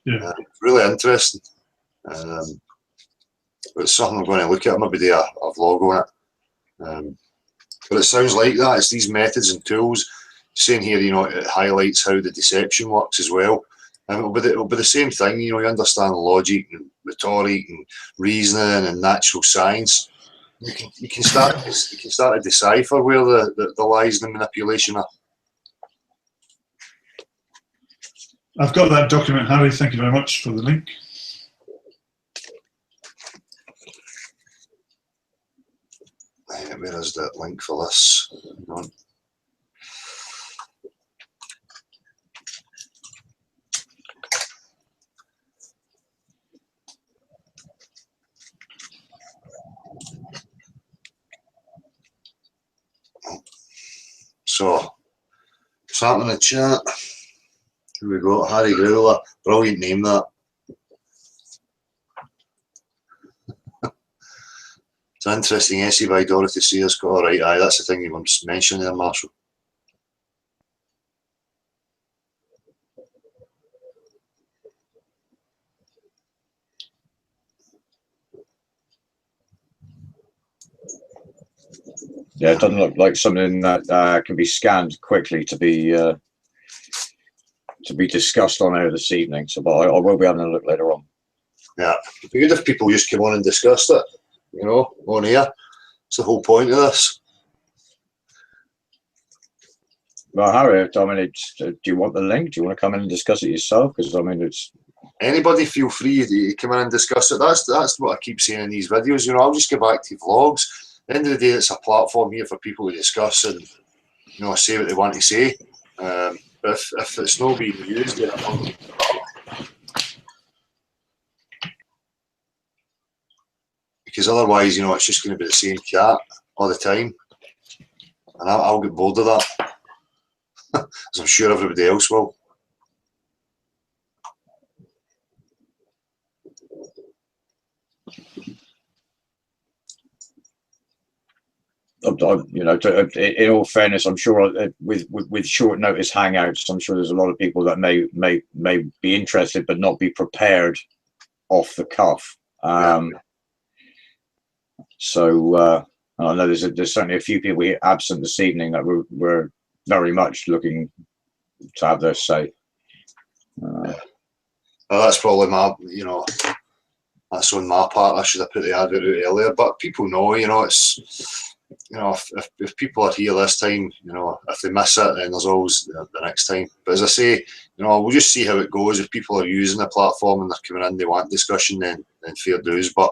Yeah. Really interesting. But it's something I'm going to look at. Maybe do a vlog on it. But it sounds like that. It's these methods and tools. Saying here, it highlights how the deception works as well. And it'll be the same thing. You understand logic and rhetoric and reasoning and natural science. You can start to decipher where the lies and the manipulation are. I've got that document, Harry. Thank you very much for the link. Where is that link for this? Hang on. So, something in the chat. Here we go. Harry Growler. Brilliant name, that. It's an interesting essay by Dorothy Sayers. All right, aye, that's the thing you want to mention there, Marshall. yeah, it doesn't look like something that can be scanned quickly to be discussed on air this evening. So, but I will be having a look later on. Yeah, it'd be good if people just came on and discussed it, on here. It's the whole point of this. Well, Harry, do you want the link? Do you want to come in and discuss it yourself? Because it's Anybody feel free to come in and discuss it. That's what I keep saying in these videos. I'll just get back to vlogs. At the end of the day, it's a platform here for people to discuss and say what they want to say. But if it's not being used, then because otherwise, it's just going to be the same chat all the time, and I'll get bored of that, as I'm sure everybody else will. In all fairness, I'm sure with short notice hangouts, I'm sure there's a lot of people that may be interested but not be prepared off the cuff. So I know there's certainly a few people here absent this evening that we're very much looking to have their say. Well, that's probably that's on my part. I should have put the advert out earlier, but people know, it's. If people are here this time, if they miss it, then there's always the next time. But as I say, we'll just see how it goes. If people are using the platform and they're coming in, they want discussion, then fair dues. But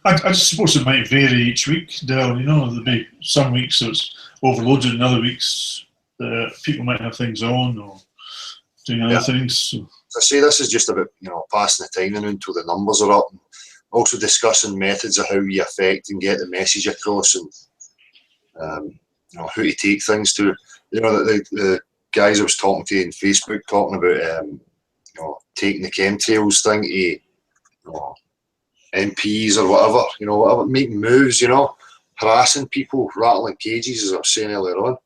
I just suppose it might vary each week, Dale. There'll be some weeks it's overloaded, and other weeks people might have things on or doing other things. So. As I say, this is just about passing the time until the numbers are up. And also discussing methods of how you affect and get the message across, and who to take things to. The guys I was talking to in Facebook talking about taking the chemtrails thing to MPs or whatever, making moves, harassing people, rattling cages, as I was saying earlier on.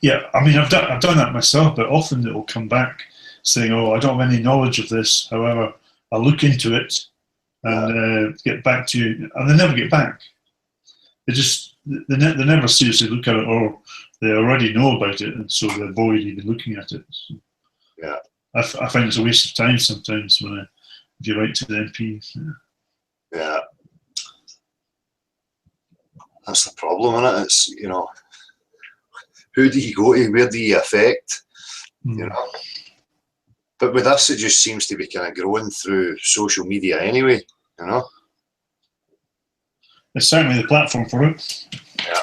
Yeah, I've done that myself, but often it will come back saying, "Oh, I don't have any knowledge of this. However, I'll look into it and get back to you." And they never get back. They never seriously look at it, or they already know about it, and so they avoid even looking at it. So yeah, I find it's a waste of time sometimes if you write to the MP. Yeah, that's the problem, isn't it? It's who do you go to? Where do you affect? But with us, it just seems to be kind of growing through social media anyway. It's certainly the platform for it. Yeah.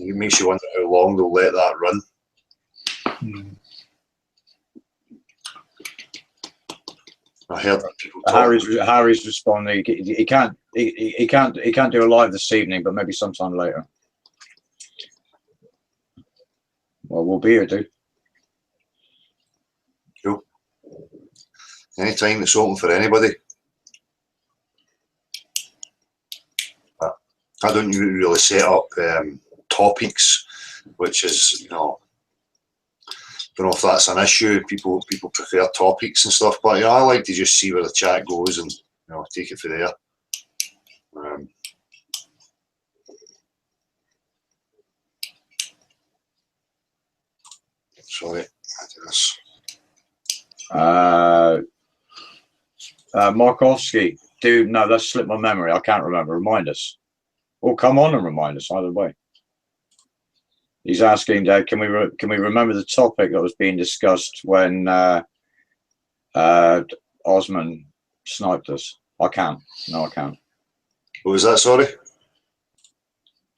It makes you wonder how long they'll let that run. Mm. I heard people talk. Harry's responding. He can't do a live this evening, but maybe sometime later. Well, we'll be here, dude. Cool. Anytime it's open for anybody. I don't really set up topics, which is, you know, don't know if that's an issue. People prefer topics and stuff, but I like to just see where the chat goes and, you know, take it from there. Sorry, Markovsky, dude, no, that's slipped my memory. I can't remember. Remind us. Or come on and remind us. Either way. He's asking, can we remember the topic that was being discussed when Osman sniped us? I can't. No, I can't. What was that? Sorry.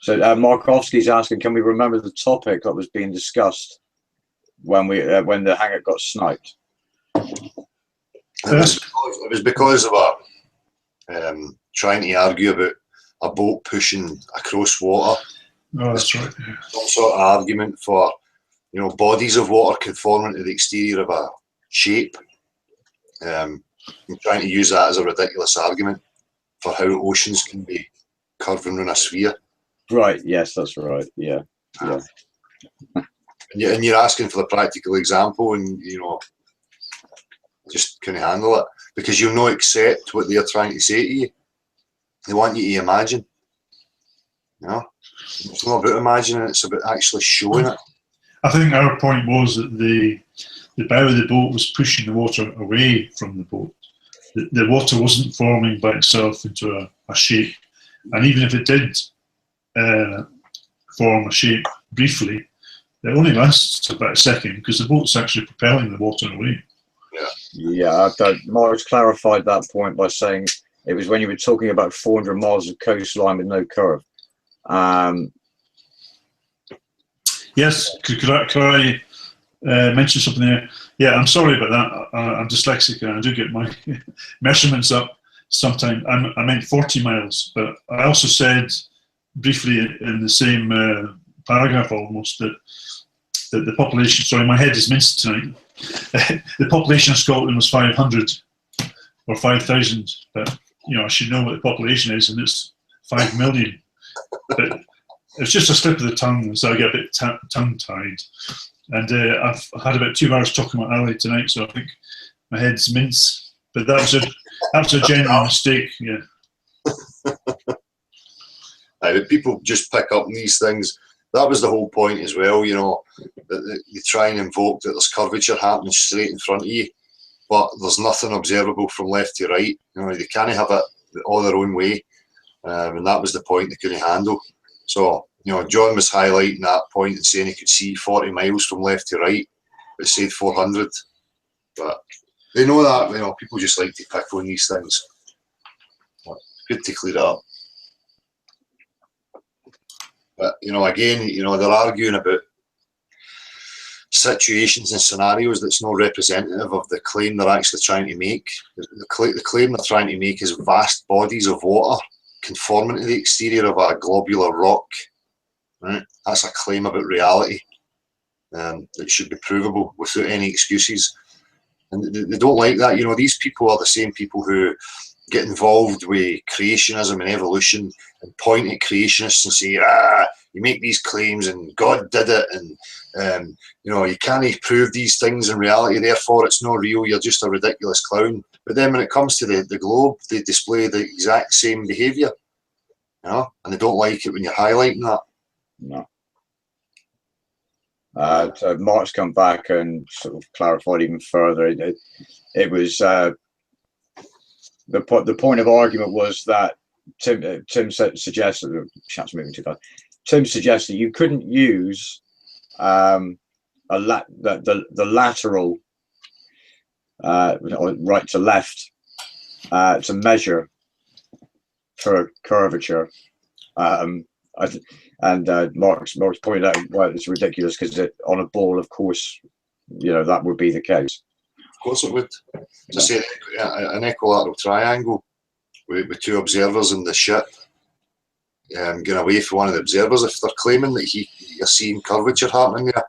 So Markovsky's asking, can we remember the topic that was being discussed when the hangar got sniped? It was because of trying to argue about a boat pushing across water. Oh, that's right. Yeah. Some sort of argument for, you know, bodies of water conforming to the exterior of a shape. I'm trying to use that as a ridiculous argument for how oceans can be curving around a sphere. Right. Yes, that's right. Yeah. Yeah. And you're asking for the practical example, and, you know, just couldn't handle it because you'll not accept what they're trying to say to you. They want you to imagine. You know, it's not about imagining; it's about actually showing it. I think our point was that the bow of the boat was pushing the water away from the boat. The water wasn't forming by itself into a shape, and even if it did form a shape briefly, it only lasts about a second because the boat's actually propelling the water away. Yeah, Morris clarified that point by saying it was when you were talking about 400 miles of coastline with no curve. Yes, could I mention something there? Yeah, I'm sorry about that. I'm dyslexic and I do get my measurements up sometimes. I meant 40 miles, but I also said briefly in the same paragraph almost that the population, sorry, my head is minced tonight. The population of Scotland was 500 or 5,000, but, you know, I should know what the population is, and it's 5 million. But it's just a slip of the tongue, so I get a bit tongue-tied. And I've had about 2 hours talking about Ali tonight, so I think my head's mince. But that was a genuine mistake, yeah. People just pick up on these things. That was the whole point as well, you know, that you try and invoke that there's curvature happening straight in front of you, but there's nothing observable from left to right. You know, they can't have it all their own way, and that was the point they couldn't handle. So, you know, John was highlighting that point and saying he could see 40 miles from left to right, but said 400. But they know that, you know, people just like to pick on these things. But good to clear it up. But, you know, again, you know, they're arguing about situations and scenarios that's not representative of the claim they're actually trying to make. The claim they're trying to make is vast bodies of water conforming to the exterior of a globular rock. Right? That's a claim about reality that should be provable without any excuses. And they don't like that. You know, these people are the same people who get involved with creationism and evolution and point at creationists and say, you make these claims and God did it, and you know, you can't prove these things in reality, therefore it's not real, you're just a ridiculous clown. But then when it comes to the globe, they display the exact same behaviour, you know, and they don't like it when you're highlighting that. No. So Mark's come back and sort of clarified even further. It was the point of argument was that Tim suggested, chat's moving too fast. Tim suggested you couldn't use the lateral right to left to measure for curvature. Mark's pointed out, well, it's ridiculous because on a ball, of course, that would be the case. Of course it would. To say an equilateral triangle with two observers in the ship, going away from one of the observers, if they're claiming that you're seeing curvature happening there,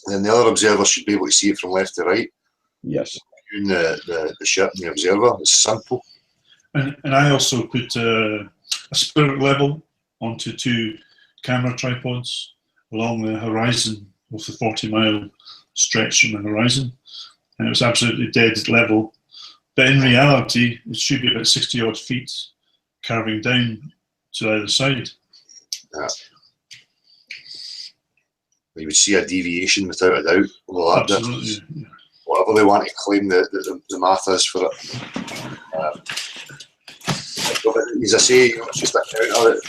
then the other observer should be able to see it from left to right. Yes. In the ship and the observer. It's simple. And I also put a spirit level onto 2 camera tripods along the horizon of the 40-mile stretch from the horizon, and it was absolutely dead level. But in reality, it should be about 60-odd feet carving down to either side. Yeah. You would see a deviation without a doubt. Well, Absolutely. Yeah. Whatever they want to claim the math is for it. As I say, it's just a counter.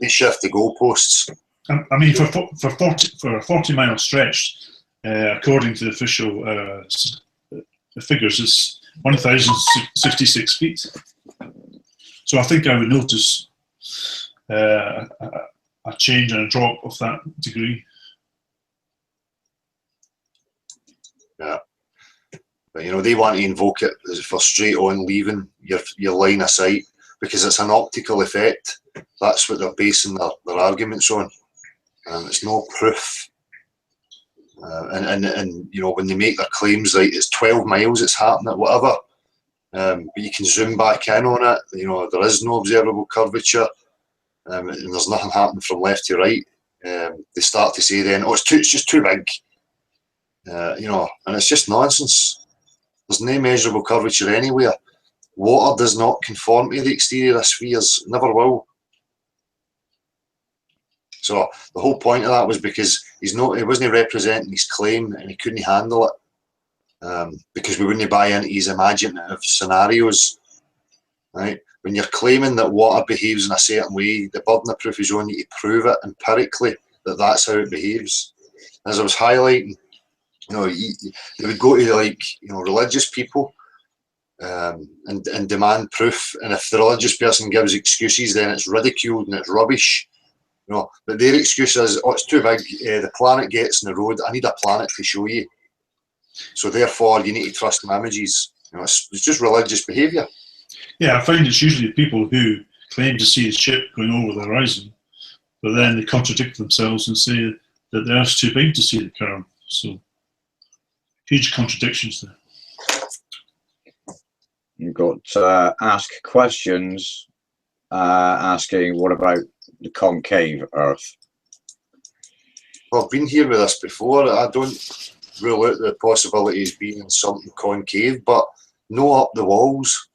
They shift the goalposts. I mean, for a 40-mile stretch, according to the official figures, it's 1,066 feet. So I think I would notice a change and a drop of that degree. Yeah. But they want to invoke it for straight on leaving your line of sight because it's an optical effect. That's what they're basing their arguments on. It's no proof. And when they make their claims like it's 12 miles, it's happening, whatever. But you can zoom back in on it. There is no observable curvature, and there's nothing happening from left to right. They start to say then, oh, it's just too big. And it's just nonsense. There's no measurable curvature anywhere. Water does not conform to the exterior of spheres, never will. So the whole point of that was because he wasn't representing his claim and he couldn't handle it because we wouldn't buy into his imaginative scenarios. Right? When you're claiming that water behaves in a certain way, the burden of proof is on you to prove it empirically that that's how it behaves. As I was highlighting, they would go to religious people and demand proof, and if the religious person gives excuses, then it's ridiculed and it's rubbish. But their excuse is, oh, it's too big, the planet gets in the road, I need a planet to show you. So therefore, you need to trust my images. It's just religious behaviour. Yeah, I find it's usually people who claim to see the ship going over the horizon, but then they contradict themselves and say that the Earth's too big to see the curve. So, huge contradictions there. You've got ask questions asking, what about the concave Earth? Well, I've been here with this before. I don't rule out the possibility of being in something concave, but no up the walls.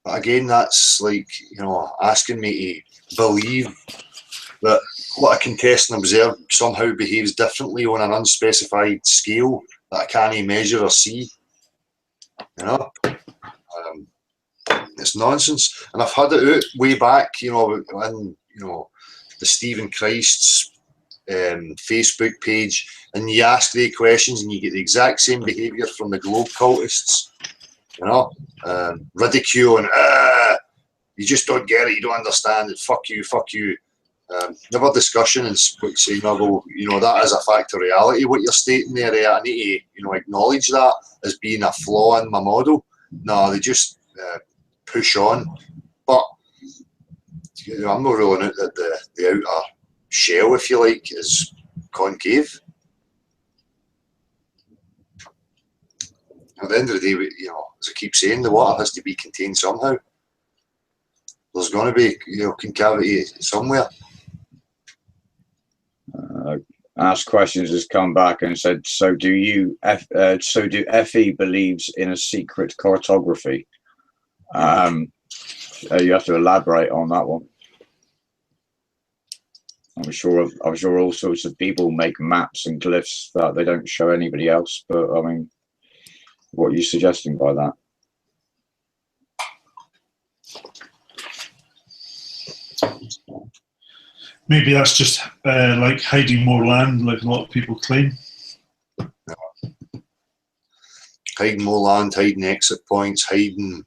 But again, that's like, asking me to believe that what I can test and observe somehow behaves differently on an unspecified scale that I can't measure or see. It's nonsense, and I've had it out way back. When the Stephen Christ's Facebook page, and you ask the questions, and you get the exact same behaviour from the globe cultists. Ridicule and you just don't get it, you don't understand it. Fuck you. Never discussion and saying, that is a fact of reality. What you're stating there, I need to, acknowledge that as being a flaw in my model. No, they just push on. But I'm not ruling out that the outer shell, if you like, is concave. At the end of the day, as I keep saying, the water has to be contained somehow. There's going to be, concavity somewhere. Asked questions has come back and said, so do FE believes in a secret cartography? You have to elaborate on that one. I'm sure all sorts of people make maps and glyphs that they don't show anybody else, but I mean, what are you suggesting by that? Maybe that's just like hiding more land, like a lot of people claim. Hiding more land, hiding exit points, hiding,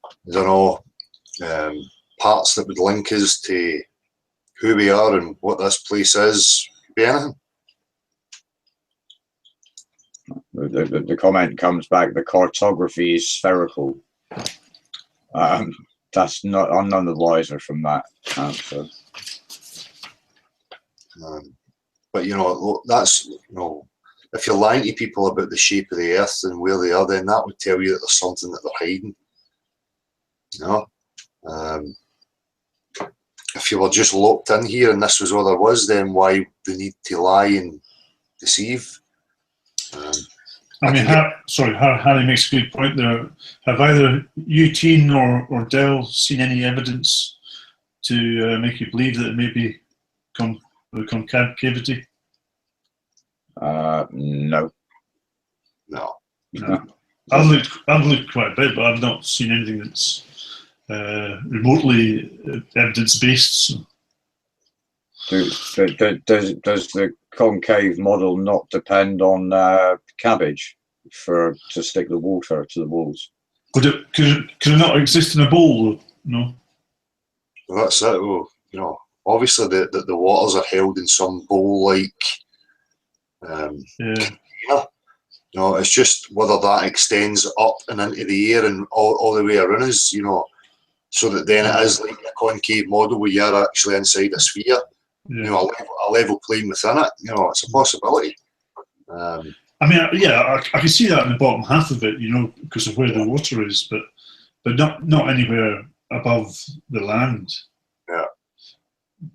I don't know, parts that would link us to who we are and what this place is? Could be anything. The comment comes back, the cartography is spherical. That's not, I'm none the wiser from that answer. But you know, that's, you know, if you're lying to people about the shape of the earth and where they are, then that would tell you that there's something that they're hiding. You know, if you were just locked in here and this was all there was, then why the need to lie and deceive? I mean, Harry makes a good point there. Have either you, Teen, or Dell seen any evidence to make you believe that it may be the concavity? No. No. No. I've looked quite a bit, but I've not seen anything that's remotely evidence-based. So. Does the concave model not depend on cabbage to stick the water to the walls? Could it not exist in a bowl? No. Well, that's it. Well, you know, obviously the waters are held in some bowl-like. Yeah. You know, it's just whether that extends up and into the air and all the way around us, you know, so that then it is like a concave model where you're actually inside a sphere, you know, a level plane within it. You know, it's a possibility. I mean, yeah, I can see that in the bottom half of it, you know, because of where the water is, but not anywhere above the land. Yeah.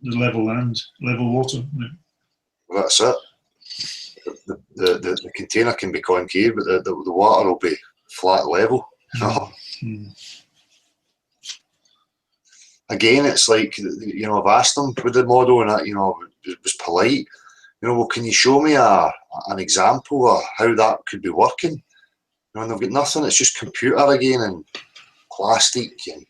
The level water. Well, that's it. The container can be concave, but the water will be flat level. Again, it's like, you know, I've asked them with the model and that, you know, it was polite. You know, well, can you show me an example of how that could be working? You know, and they've got nothing. It's just computer again and plastic. And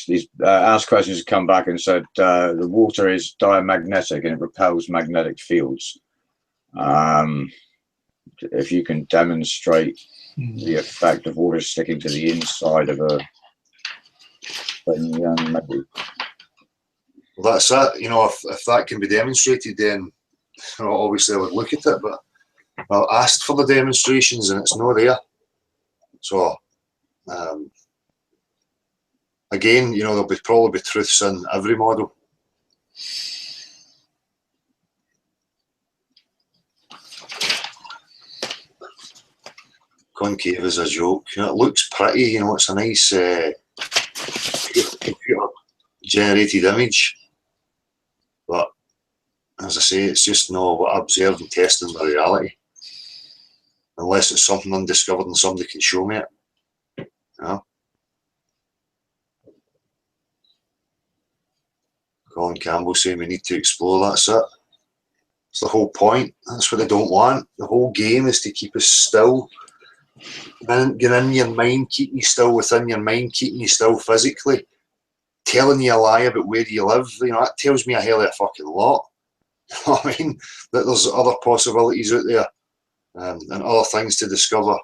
These asked questions have come back and said the water is diamagnetic and it repels magnetic fields. If you can demonstrate the effect of water sticking to the inside of a thing, maybe. well, that's it. You know, if that can be demonstrated, then, you know, obviously I would look at it. But I've asked for the demonstrations and it's not there. So again, you know, there'll probably be truths in every model. Concave is a joke. You know, it looks pretty. You know, it's a nice computer-generated image, but as I say, it's just not what I observed and tested in the reality. Unless it's something undiscovered and somebody can show me it. You know? Colin Campbell saying we need to explore. That's it. It's the whole point. That's what they don't want. The whole game is to keep us still. Get in your mind, keeping you still within your mind, keeping you still physically, telling you a lie about where you live. You know, that tells me a hell of a fucking lot. You know what I mean? That there's other possibilities out there and other things to discover.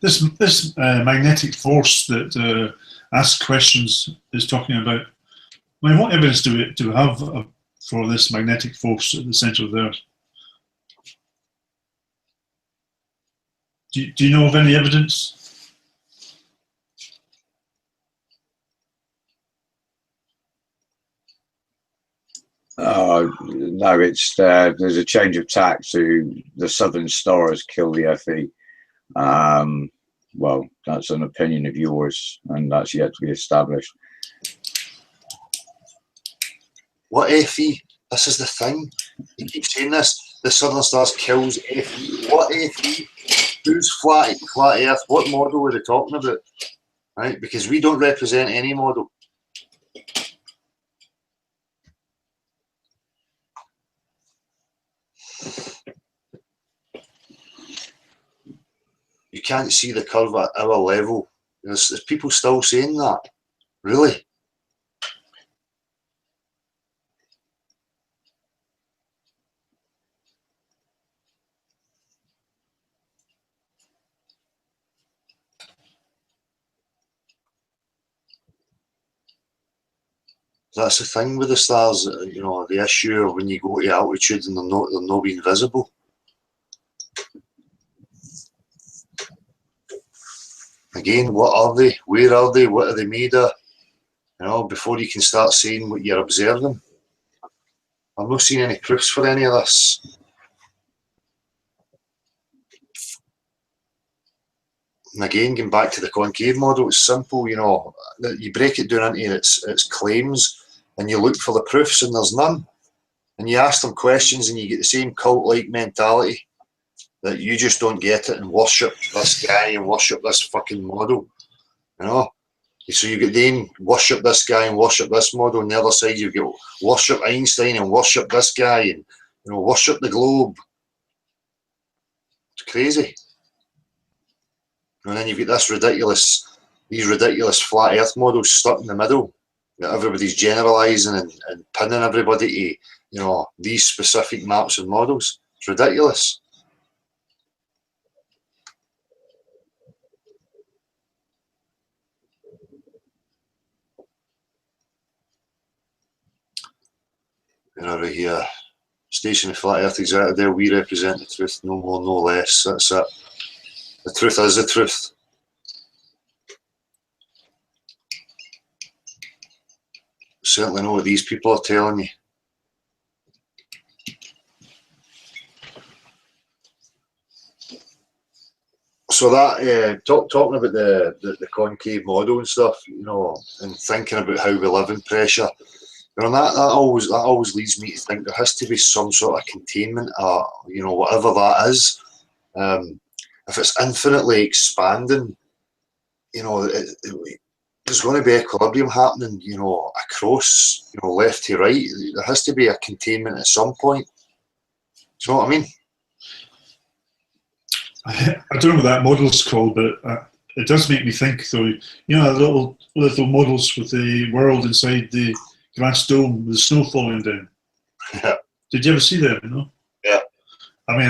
This magnetic force that Ask Questions is talking about. I mean, what evidence do we have for this magnetic force at the centre of the Earth? Do you know of any evidence? No, it's there's a change of tack to the Southern Stars kill the FE. Well, that's an opinion of yours, and that's yet to be established. What FE? This is the thing. You keep saying this. The Southern Stars kills FE. What FE? Who's flat Earth? What model are they talking about? Right? Because we don't represent any model. You can't see the curve at our level. There's people still saying that. Really? That's the thing with the stars, you know, the issue of when you go to altitude and they're not being visible. Again, what are they? Where are they? What are they made of? You know, before you can start saying what you're observing. I've not seen any proofs for any of this. And again, going back to the concave model, it's simple, you know, you break it down into its claims and you look for the proofs and there's none. And you ask them questions and you get the same cult-like mentality that you just don't get it and worship this guy and worship this fucking model, you know. So you get then worship this guy and worship this model, and the other side you get worship Einstein and worship this guy and, you know, worship the globe. It's crazy. And then you've got these ridiculous flat earth models stuck in the middle that everybody's generalising and pinning everybody to, you know, these specific maps and models. It's ridiculous. Over here, Station of Flat Earth Executive there, we represent the truth, no more, no less. That's it. The truth is the truth. Certainly know what these people are telling you. So that talking about the concave model and stuff, you know, and thinking about how we live in pressure. You know, that always leads me to think there has to be some sort of containment, you know, whatever that is. If it's infinitely expanding, you know, there's going to be equilibrium happening, you know, across, you know, left to right. There has to be a containment at some point. Do you know what I mean? I don't know what that model's called, but it does make me think, though. You know, little models with the world inside the glass dome with the snow falling down. Yeah. Did you ever see that? No. Yeah. I mean,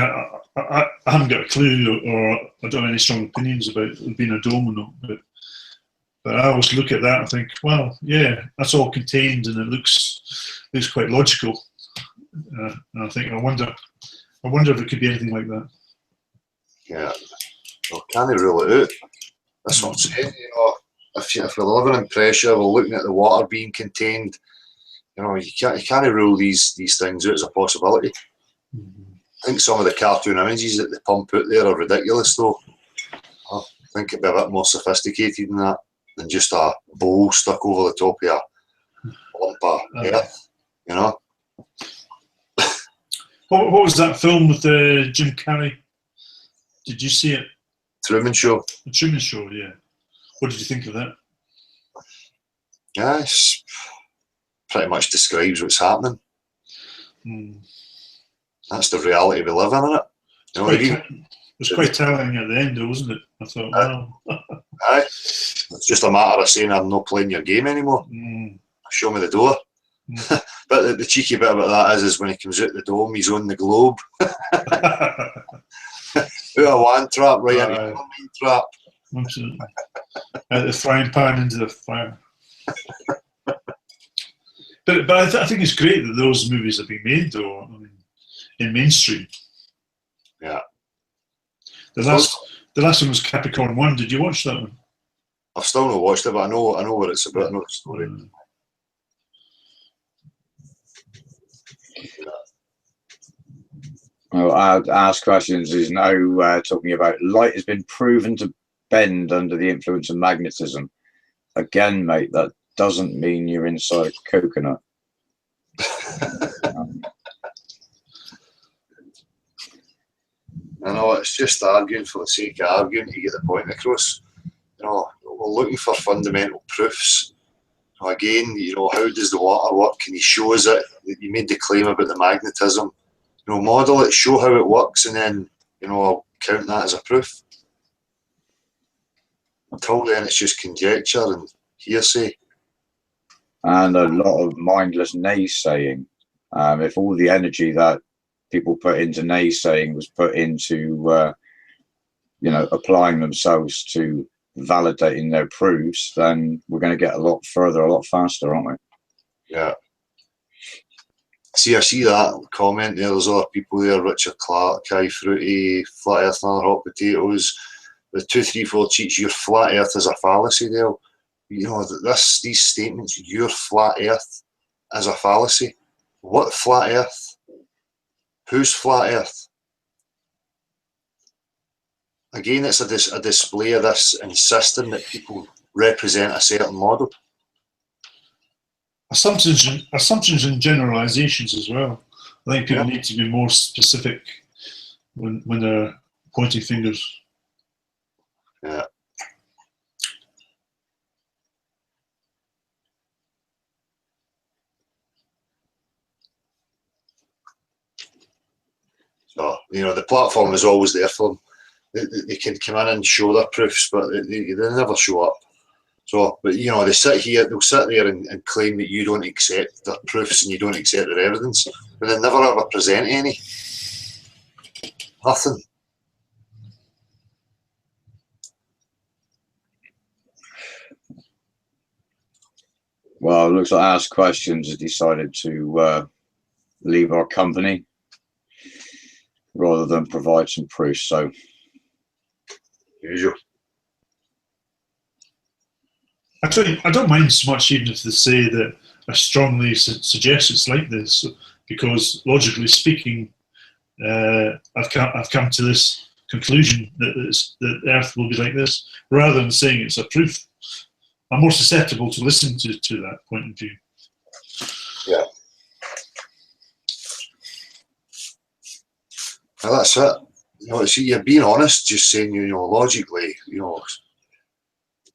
I haven't got a clue, or I don't have any strong opinions about it being a dome or not. But I always look at that and think, well, yeah, that's all contained, and it looks quite logical. And I think, I wonder if it could be anything like that. Yeah. Well, can't rule it out. That's what I'm saying. You know, if we're living in pressure, we're looking at the water being contained. You know, you can't rule these things out as a possibility. Mm-hmm. I think some of the cartoon images that they pump out there are ridiculous, though. I think it'd be a bit more sophisticated than that, than just a bowl stuck over the top of a lump of earth, you know. What was that film with Jim Carrey? Did you see it? Truman Show. The Truman Show, yeah. What did you think of that? Yeah, it's pretty much describes what's happening. That's the reality we live in, isn't it? You know, It was quite telling at the end, though, wasn't it? I thought, wow. Aye. It's just a matter of saying I'm not playing your game anymore. Show me the door. But the cheeky bit about that is when he comes out the dome, he's on the globe. Out a one trap, right into a main trap. Absolutely. Out the frying pan into the fire. But I think it's great that those movies have been made, though. I mean, in mainstream. Yeah. The last one was Capricorn 1. Did you watch that one? I've still not watched it, but I know what it's about. I know the story. Well, Ask Questions is now talking about light has been proven to bend under the influence of magnetism. Again, mate, that doesn't mean you're inside a coconut. I know, it's just arguing for the sake of arguing to get the point across. You know, we're looking for fundamental proofs. Again, you know, how does the water work? Can you show us it? You made the claim about the magnetism. You know, model it, show how it works, and then, you know, I'll count that as a proof. Until then, it's just conjecture and hearsay. And a lot of mindless naysaying. If all the energy that people put into naysaying was put into, you know, applying themselves to validating their proofs, then we're going to get a lot further, a lot faster, aren't we? Yeah. See, I see that comment there. There's other people there. Richard Clark, Kai Fruity, Flat Earth and Other Hot Potatoes. The 234 cheats. Your flat Earth is a fallacy. There, you know, these statements. Your flat Earth is a fallacy. What flat Earth? Whose flat Earth? Again, it's a display of this insisting that people represent a certain model. Assumptions and generalizations as well. I think people need to be more specific when they're pointing fingers. Yeah. So, you know, the platform is always there for them. They can come in and show their proofs, but they never show up. So, but you know, they'll sit there and claim that you don't accept their proofs and you don't accept their evidence, but they never ever present any. Nothing. Well, it looks like Ask Questions has decided to leave our company rather than provide some proof. So, Usual. Actually, I don't mind so much even if they say that I strongly suggest it's like this, because logically speaking, I've come to this conclusion that the Earth will be like this, rather than saying it's a proof. I'm more susceptible to listen to that point of view. Yeah. Well, that's it. You know, see, you're being honest, just saying, you know, logically, you know,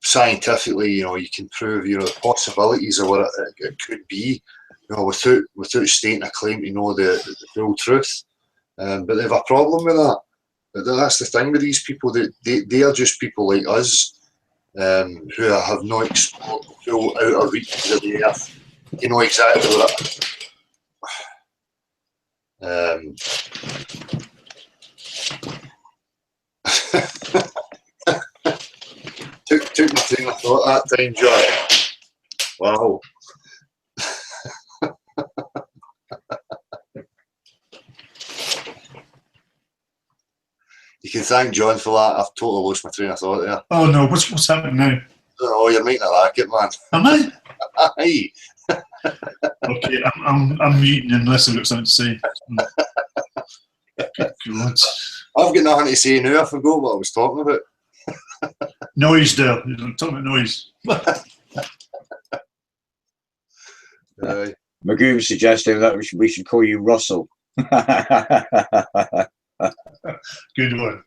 scientifically, you know, you can prove, you know, the possibilities of what it could be, you know, without stating a claim to know the full truth. But they have a problem with that. But that's the thing with these people. They are just people like us, who have not explored the full outer reaches of the Earth. You know exactly what took my train of thought that time, John. Wow. You can thank John for that. I've totally lost my train of thought there. Oh no, what's happening now? Oh, you're making a racket, man. Am I? Aye. Okay, I'm muting unless I've got something to say. Good God. I've got nothing to say now. I forgot what I was talking about. Noise, Dale. You're talking about noise. Magoo suggesting that we should call you Russell. Good one.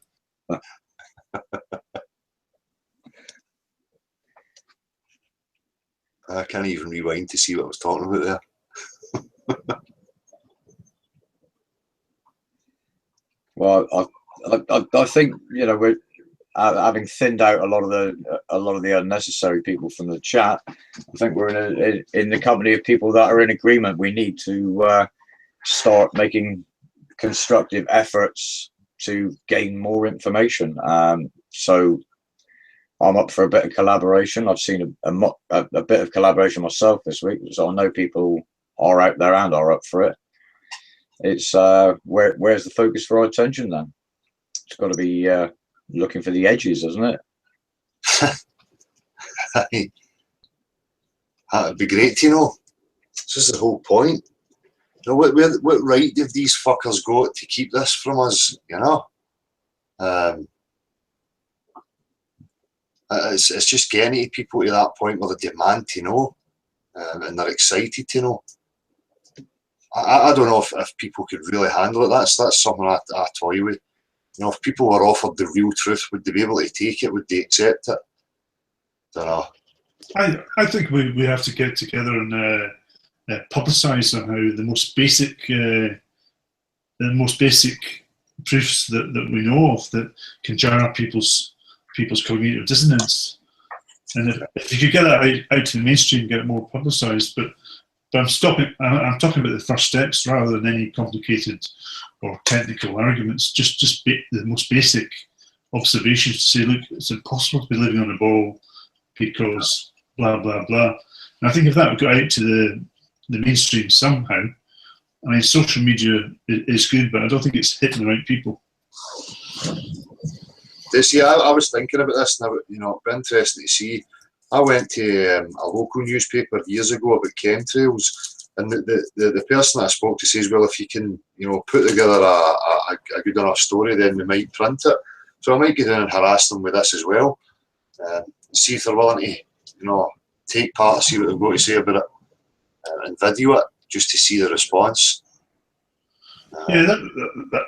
I can't even rewind to see what I was talking about there. Well, I think, you know, we're having thinned out a lot of the unnecessary people from the chat. I think we're in the company of people that are in agreement. We need to start making constructive efforts to gain more information. So I'm up for a bit of collaboration. I've seen a bit of collaboration myself this week, so I know people are out there and are up for it. It's where's the focus for our attention then? It's got to be looking for the edges, isn't it? That'd be great to know. This is the whole point. You know, what right have these fuckers got to keep this from us? You know, it's just getting people to that point where they demand to know, and they're excited to know. I don't know if people could really handle it. That's something I toy with. You know, if people were offered the real truth, would they be able to take it? Would they accept it? Don't know. I think we have to get together and publicise somehow the most basic proofs that we know of that can jar up people's cognitive dissonance. And if you could get that out to the mainstream, get it more publicised, but I'm talking about the first steps rather than any complicated or technical arguments. Just the most basic observations to say, look, it's impossible to be living on a ball because blah blah blah. And I think if that got out to the mainstream somehow. I mean, social media is good, but I don't think it's hitting the right people. See, I was thinking about this, and it'd be interesting to see. I went to a local newspaper years ago about chemtrails, and the person that I spoke to says, well, if you can, put together a good enough story, then we might print it. So I might get in and harass them with this as well, see if they're willing to, take part, see what they've got to say about it, and video it, just to see the response. Yeah,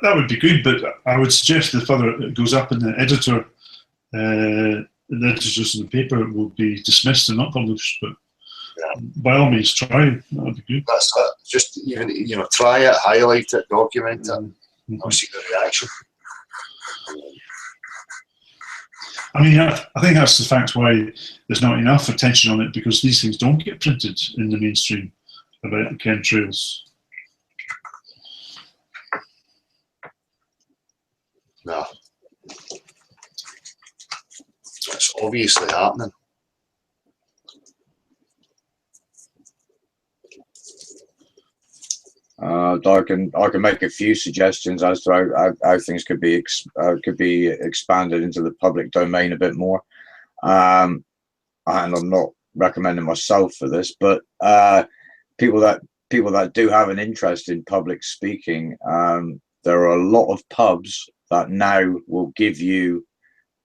that would be good, but I would suggest the further it goes up in the editor, the editors of the paper will be dismissed and not published. But by all means, try. That would be good. That's it. Just even try it, highlight it, document it, and see the reaction. I mean, I think that's the fact why there's not enough attention on it, because these things don't get printed in the mainstream about the chemtrails. No. It's obviously happening. I can make a few suggestions as to how things could be expanded into the public domain a bit more. And I'm not recommending myself for this, but people that do have an interest in public speaking, there are a lot of pubs that now will give you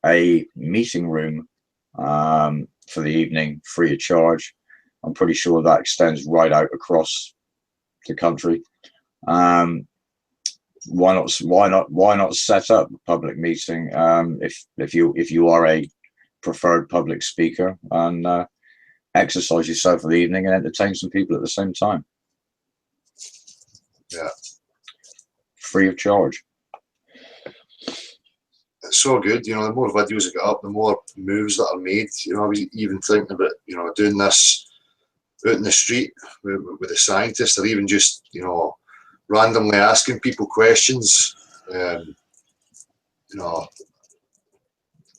a meeting room for the evening free of charge. I'm pretty sure that extends right out across the country. Why not set up a public meeting if you are a preferred public speaker, and exercise yourself for the evening and entertain some people at the same time. Yeah. Free of charge. It's so good, the more videos I get up, the more moves that are made. I was even thinking about, doing this out in the street with the scientists, or even just, randomly asking people questions.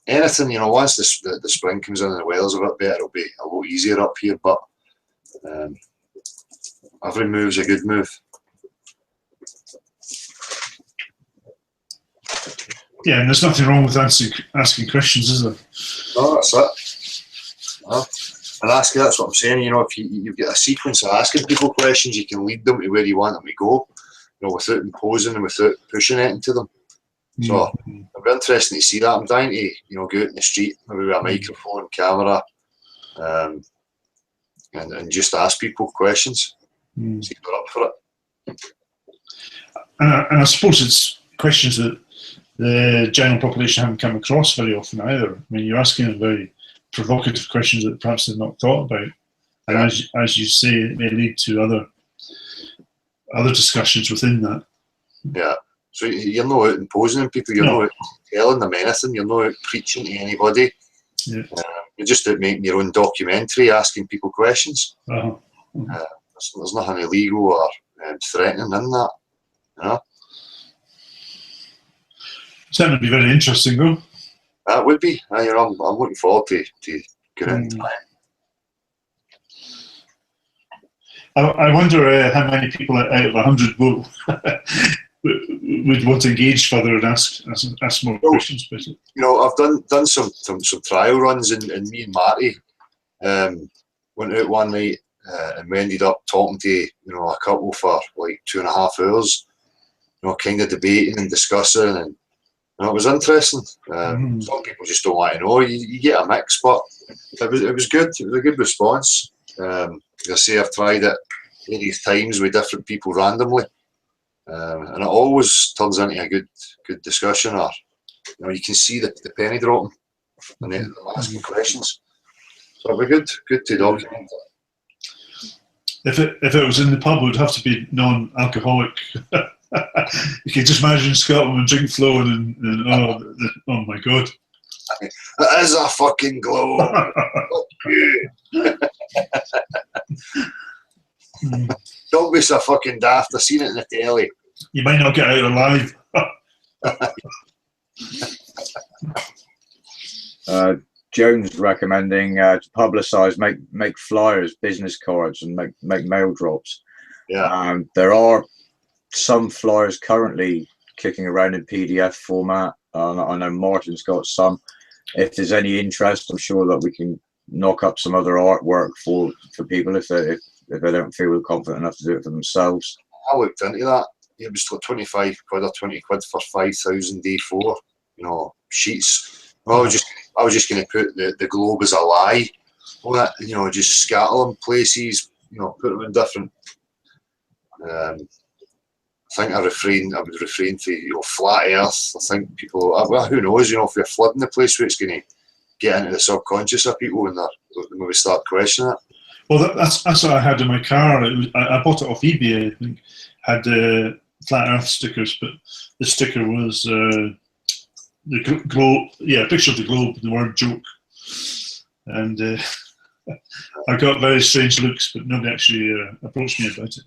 Anything, once the spring comes in and the weather's a bit better, it'll be a lot easier up here, but every move's a good move. Yeah, and there's nothing wrong with asking questions, is there? No, that's it. No. And that's what I'm saying. If you've got a sequence of asking people questions, you can lead them to where you want them to go, without imposing and without pushing it into them. So it'll be interesting to see that. I'm dying to, go out in the street, maybe with a microphone, camera, and just ask people questions. See if they're up for it. And I suppose it's questions that the general population haven't come across very often either. I mean, you're asking them very provocative questions that perhaps they've not thought about. And as you say, it may lead to other discussions within that. Yeah. So you're not out imposing on people, you're not out telling them anything, you're not out preaching to anybody. Yeah. You're just out making your own documentary, asking people questions. There's nothing illegal or threatening in that. Certainly be very interesting, though. That would be. I'm looking forward to getting into that. I wonder how many people out of 100 would want to engage further and ask more questions. I've done some trial runs, and me and Marty went out one night and we ended up talking to a couple for like 2.5 hours. Kind of debating and discussing, and it was interesting. Some people just don't want to know. You get a mix, but it was good. It was a good response. As I say, I've tried it various times with different people randomly, and it always turns into a good discussion. Or you can see the penny dropping, and they're asking questions. So it'll be good to document it. If it was in the pub, it would have to be non-alcoholic. You can just imagine Scotland and drink flowing, and oh my god, it is a fucking glow. Don't be so fucking daft. I've seen it in the telly. You might not get out alive. Jones recommending to publicise, make flyers, business cards, and make mail drops. Yeah. There are some flyers currently kicking around in PDF format. I know Martin's got some. If there's any interest, I'm sure that we can knock up some other artwork for people if they don't feel confident enough to do it for themselves. I looked into that. It was like 25 quid or 20 quid for 5,000 A4, sheets. I was just going to put the globe as a lie on it, just scatter them places, put them in different. I think I would refrain from flat Earth. I think people, well, who knows, if you're flooding the place, where it's going to get into the subconscious of people when we start questioning it. Well, that's what I had in my car. I bought it off eBay. I think had flat Earth stickers, but the sticker was the globe. Yeah, a picture of the globe, the word joke, and I got very strange looks, but nobody actually approached me about it.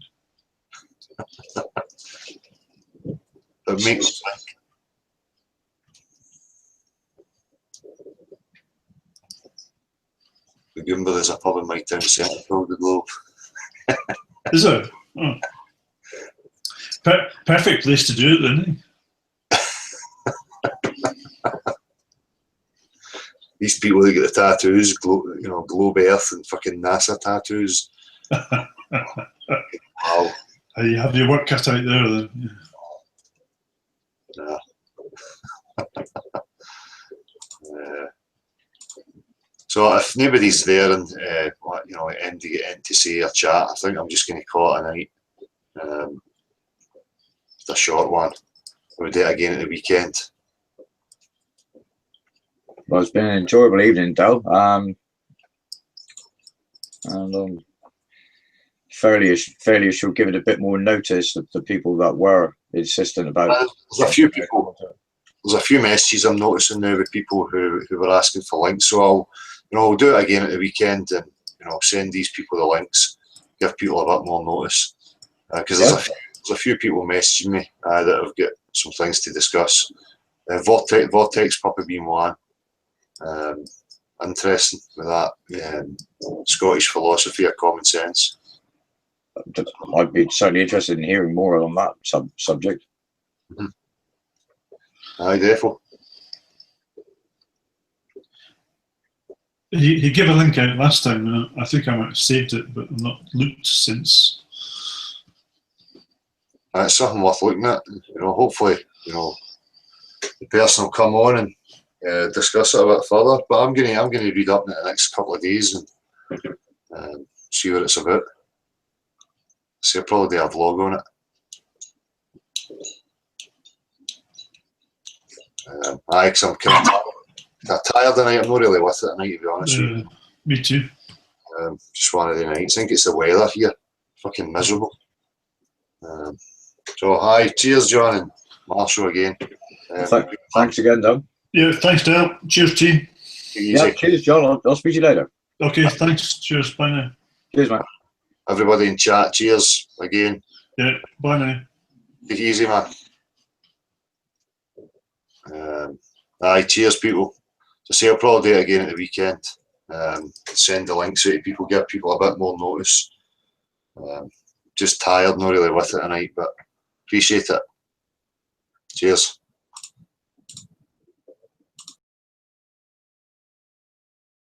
It makes me think. The Goomba, there's a pub in my town centre called the Globe. Is there? Oh. Perfect place to do it, then. These people that get the tattoos, Globe Earth and fucking NASA tattoos. Wow. You have your work cut out there, then. Yeah. So if nobody's there and end to get in to say a chat, I think I'm just going to call it a night. It's a short one. We'll do it again at the weekend. Well, it's been an enjoyable evening, Del. And I'm fairly assured, give it a bit more notice of the people that were insistent about it. There's a few people. There's a few messages I'm noticing now with people who were asking for links. So I'll do it again at the weekend and send these people the links, give people a bit more notice because there's a few people messaging me that have got some things to discuss. Vortex probably being one. Interesting with that Scottish philosophy of common sense. I'd be certainly interested in hearing more on that subject. Mm-hmm. Aye, therefore. He gave a link out last time. I think I might have saved it, but I've not looked since. It's something worth looking at. Hopefully, the person will come on and discuss it a bit further. But I'm going to read up in the next couple of days and see what it's about. So I'll probably do a vlog on it. Because I'm kind of tired tonight. I'm not really with it tonight, to be honest with you. Me too. Just one of the nights. I think it's the weather here. Fucking miserable. So, hi. Cheers, John and Marshall again. Thanks again, Doug. Yeah, thanks, Dale. Cheers, team. Yeah, cheers, John. I'll speak to you later. Okay, thanks. Cheers. Bye now. Cheers, mate. Everybody in chat, cheers again. Yeah, bye now. Take it easy, man. Aye, cheers, people. So, I'll probably do it again at the weekend. Send the links out to people, give people a bit more notice. Just tired, not really with it tonight, but appreciate it. Cheers.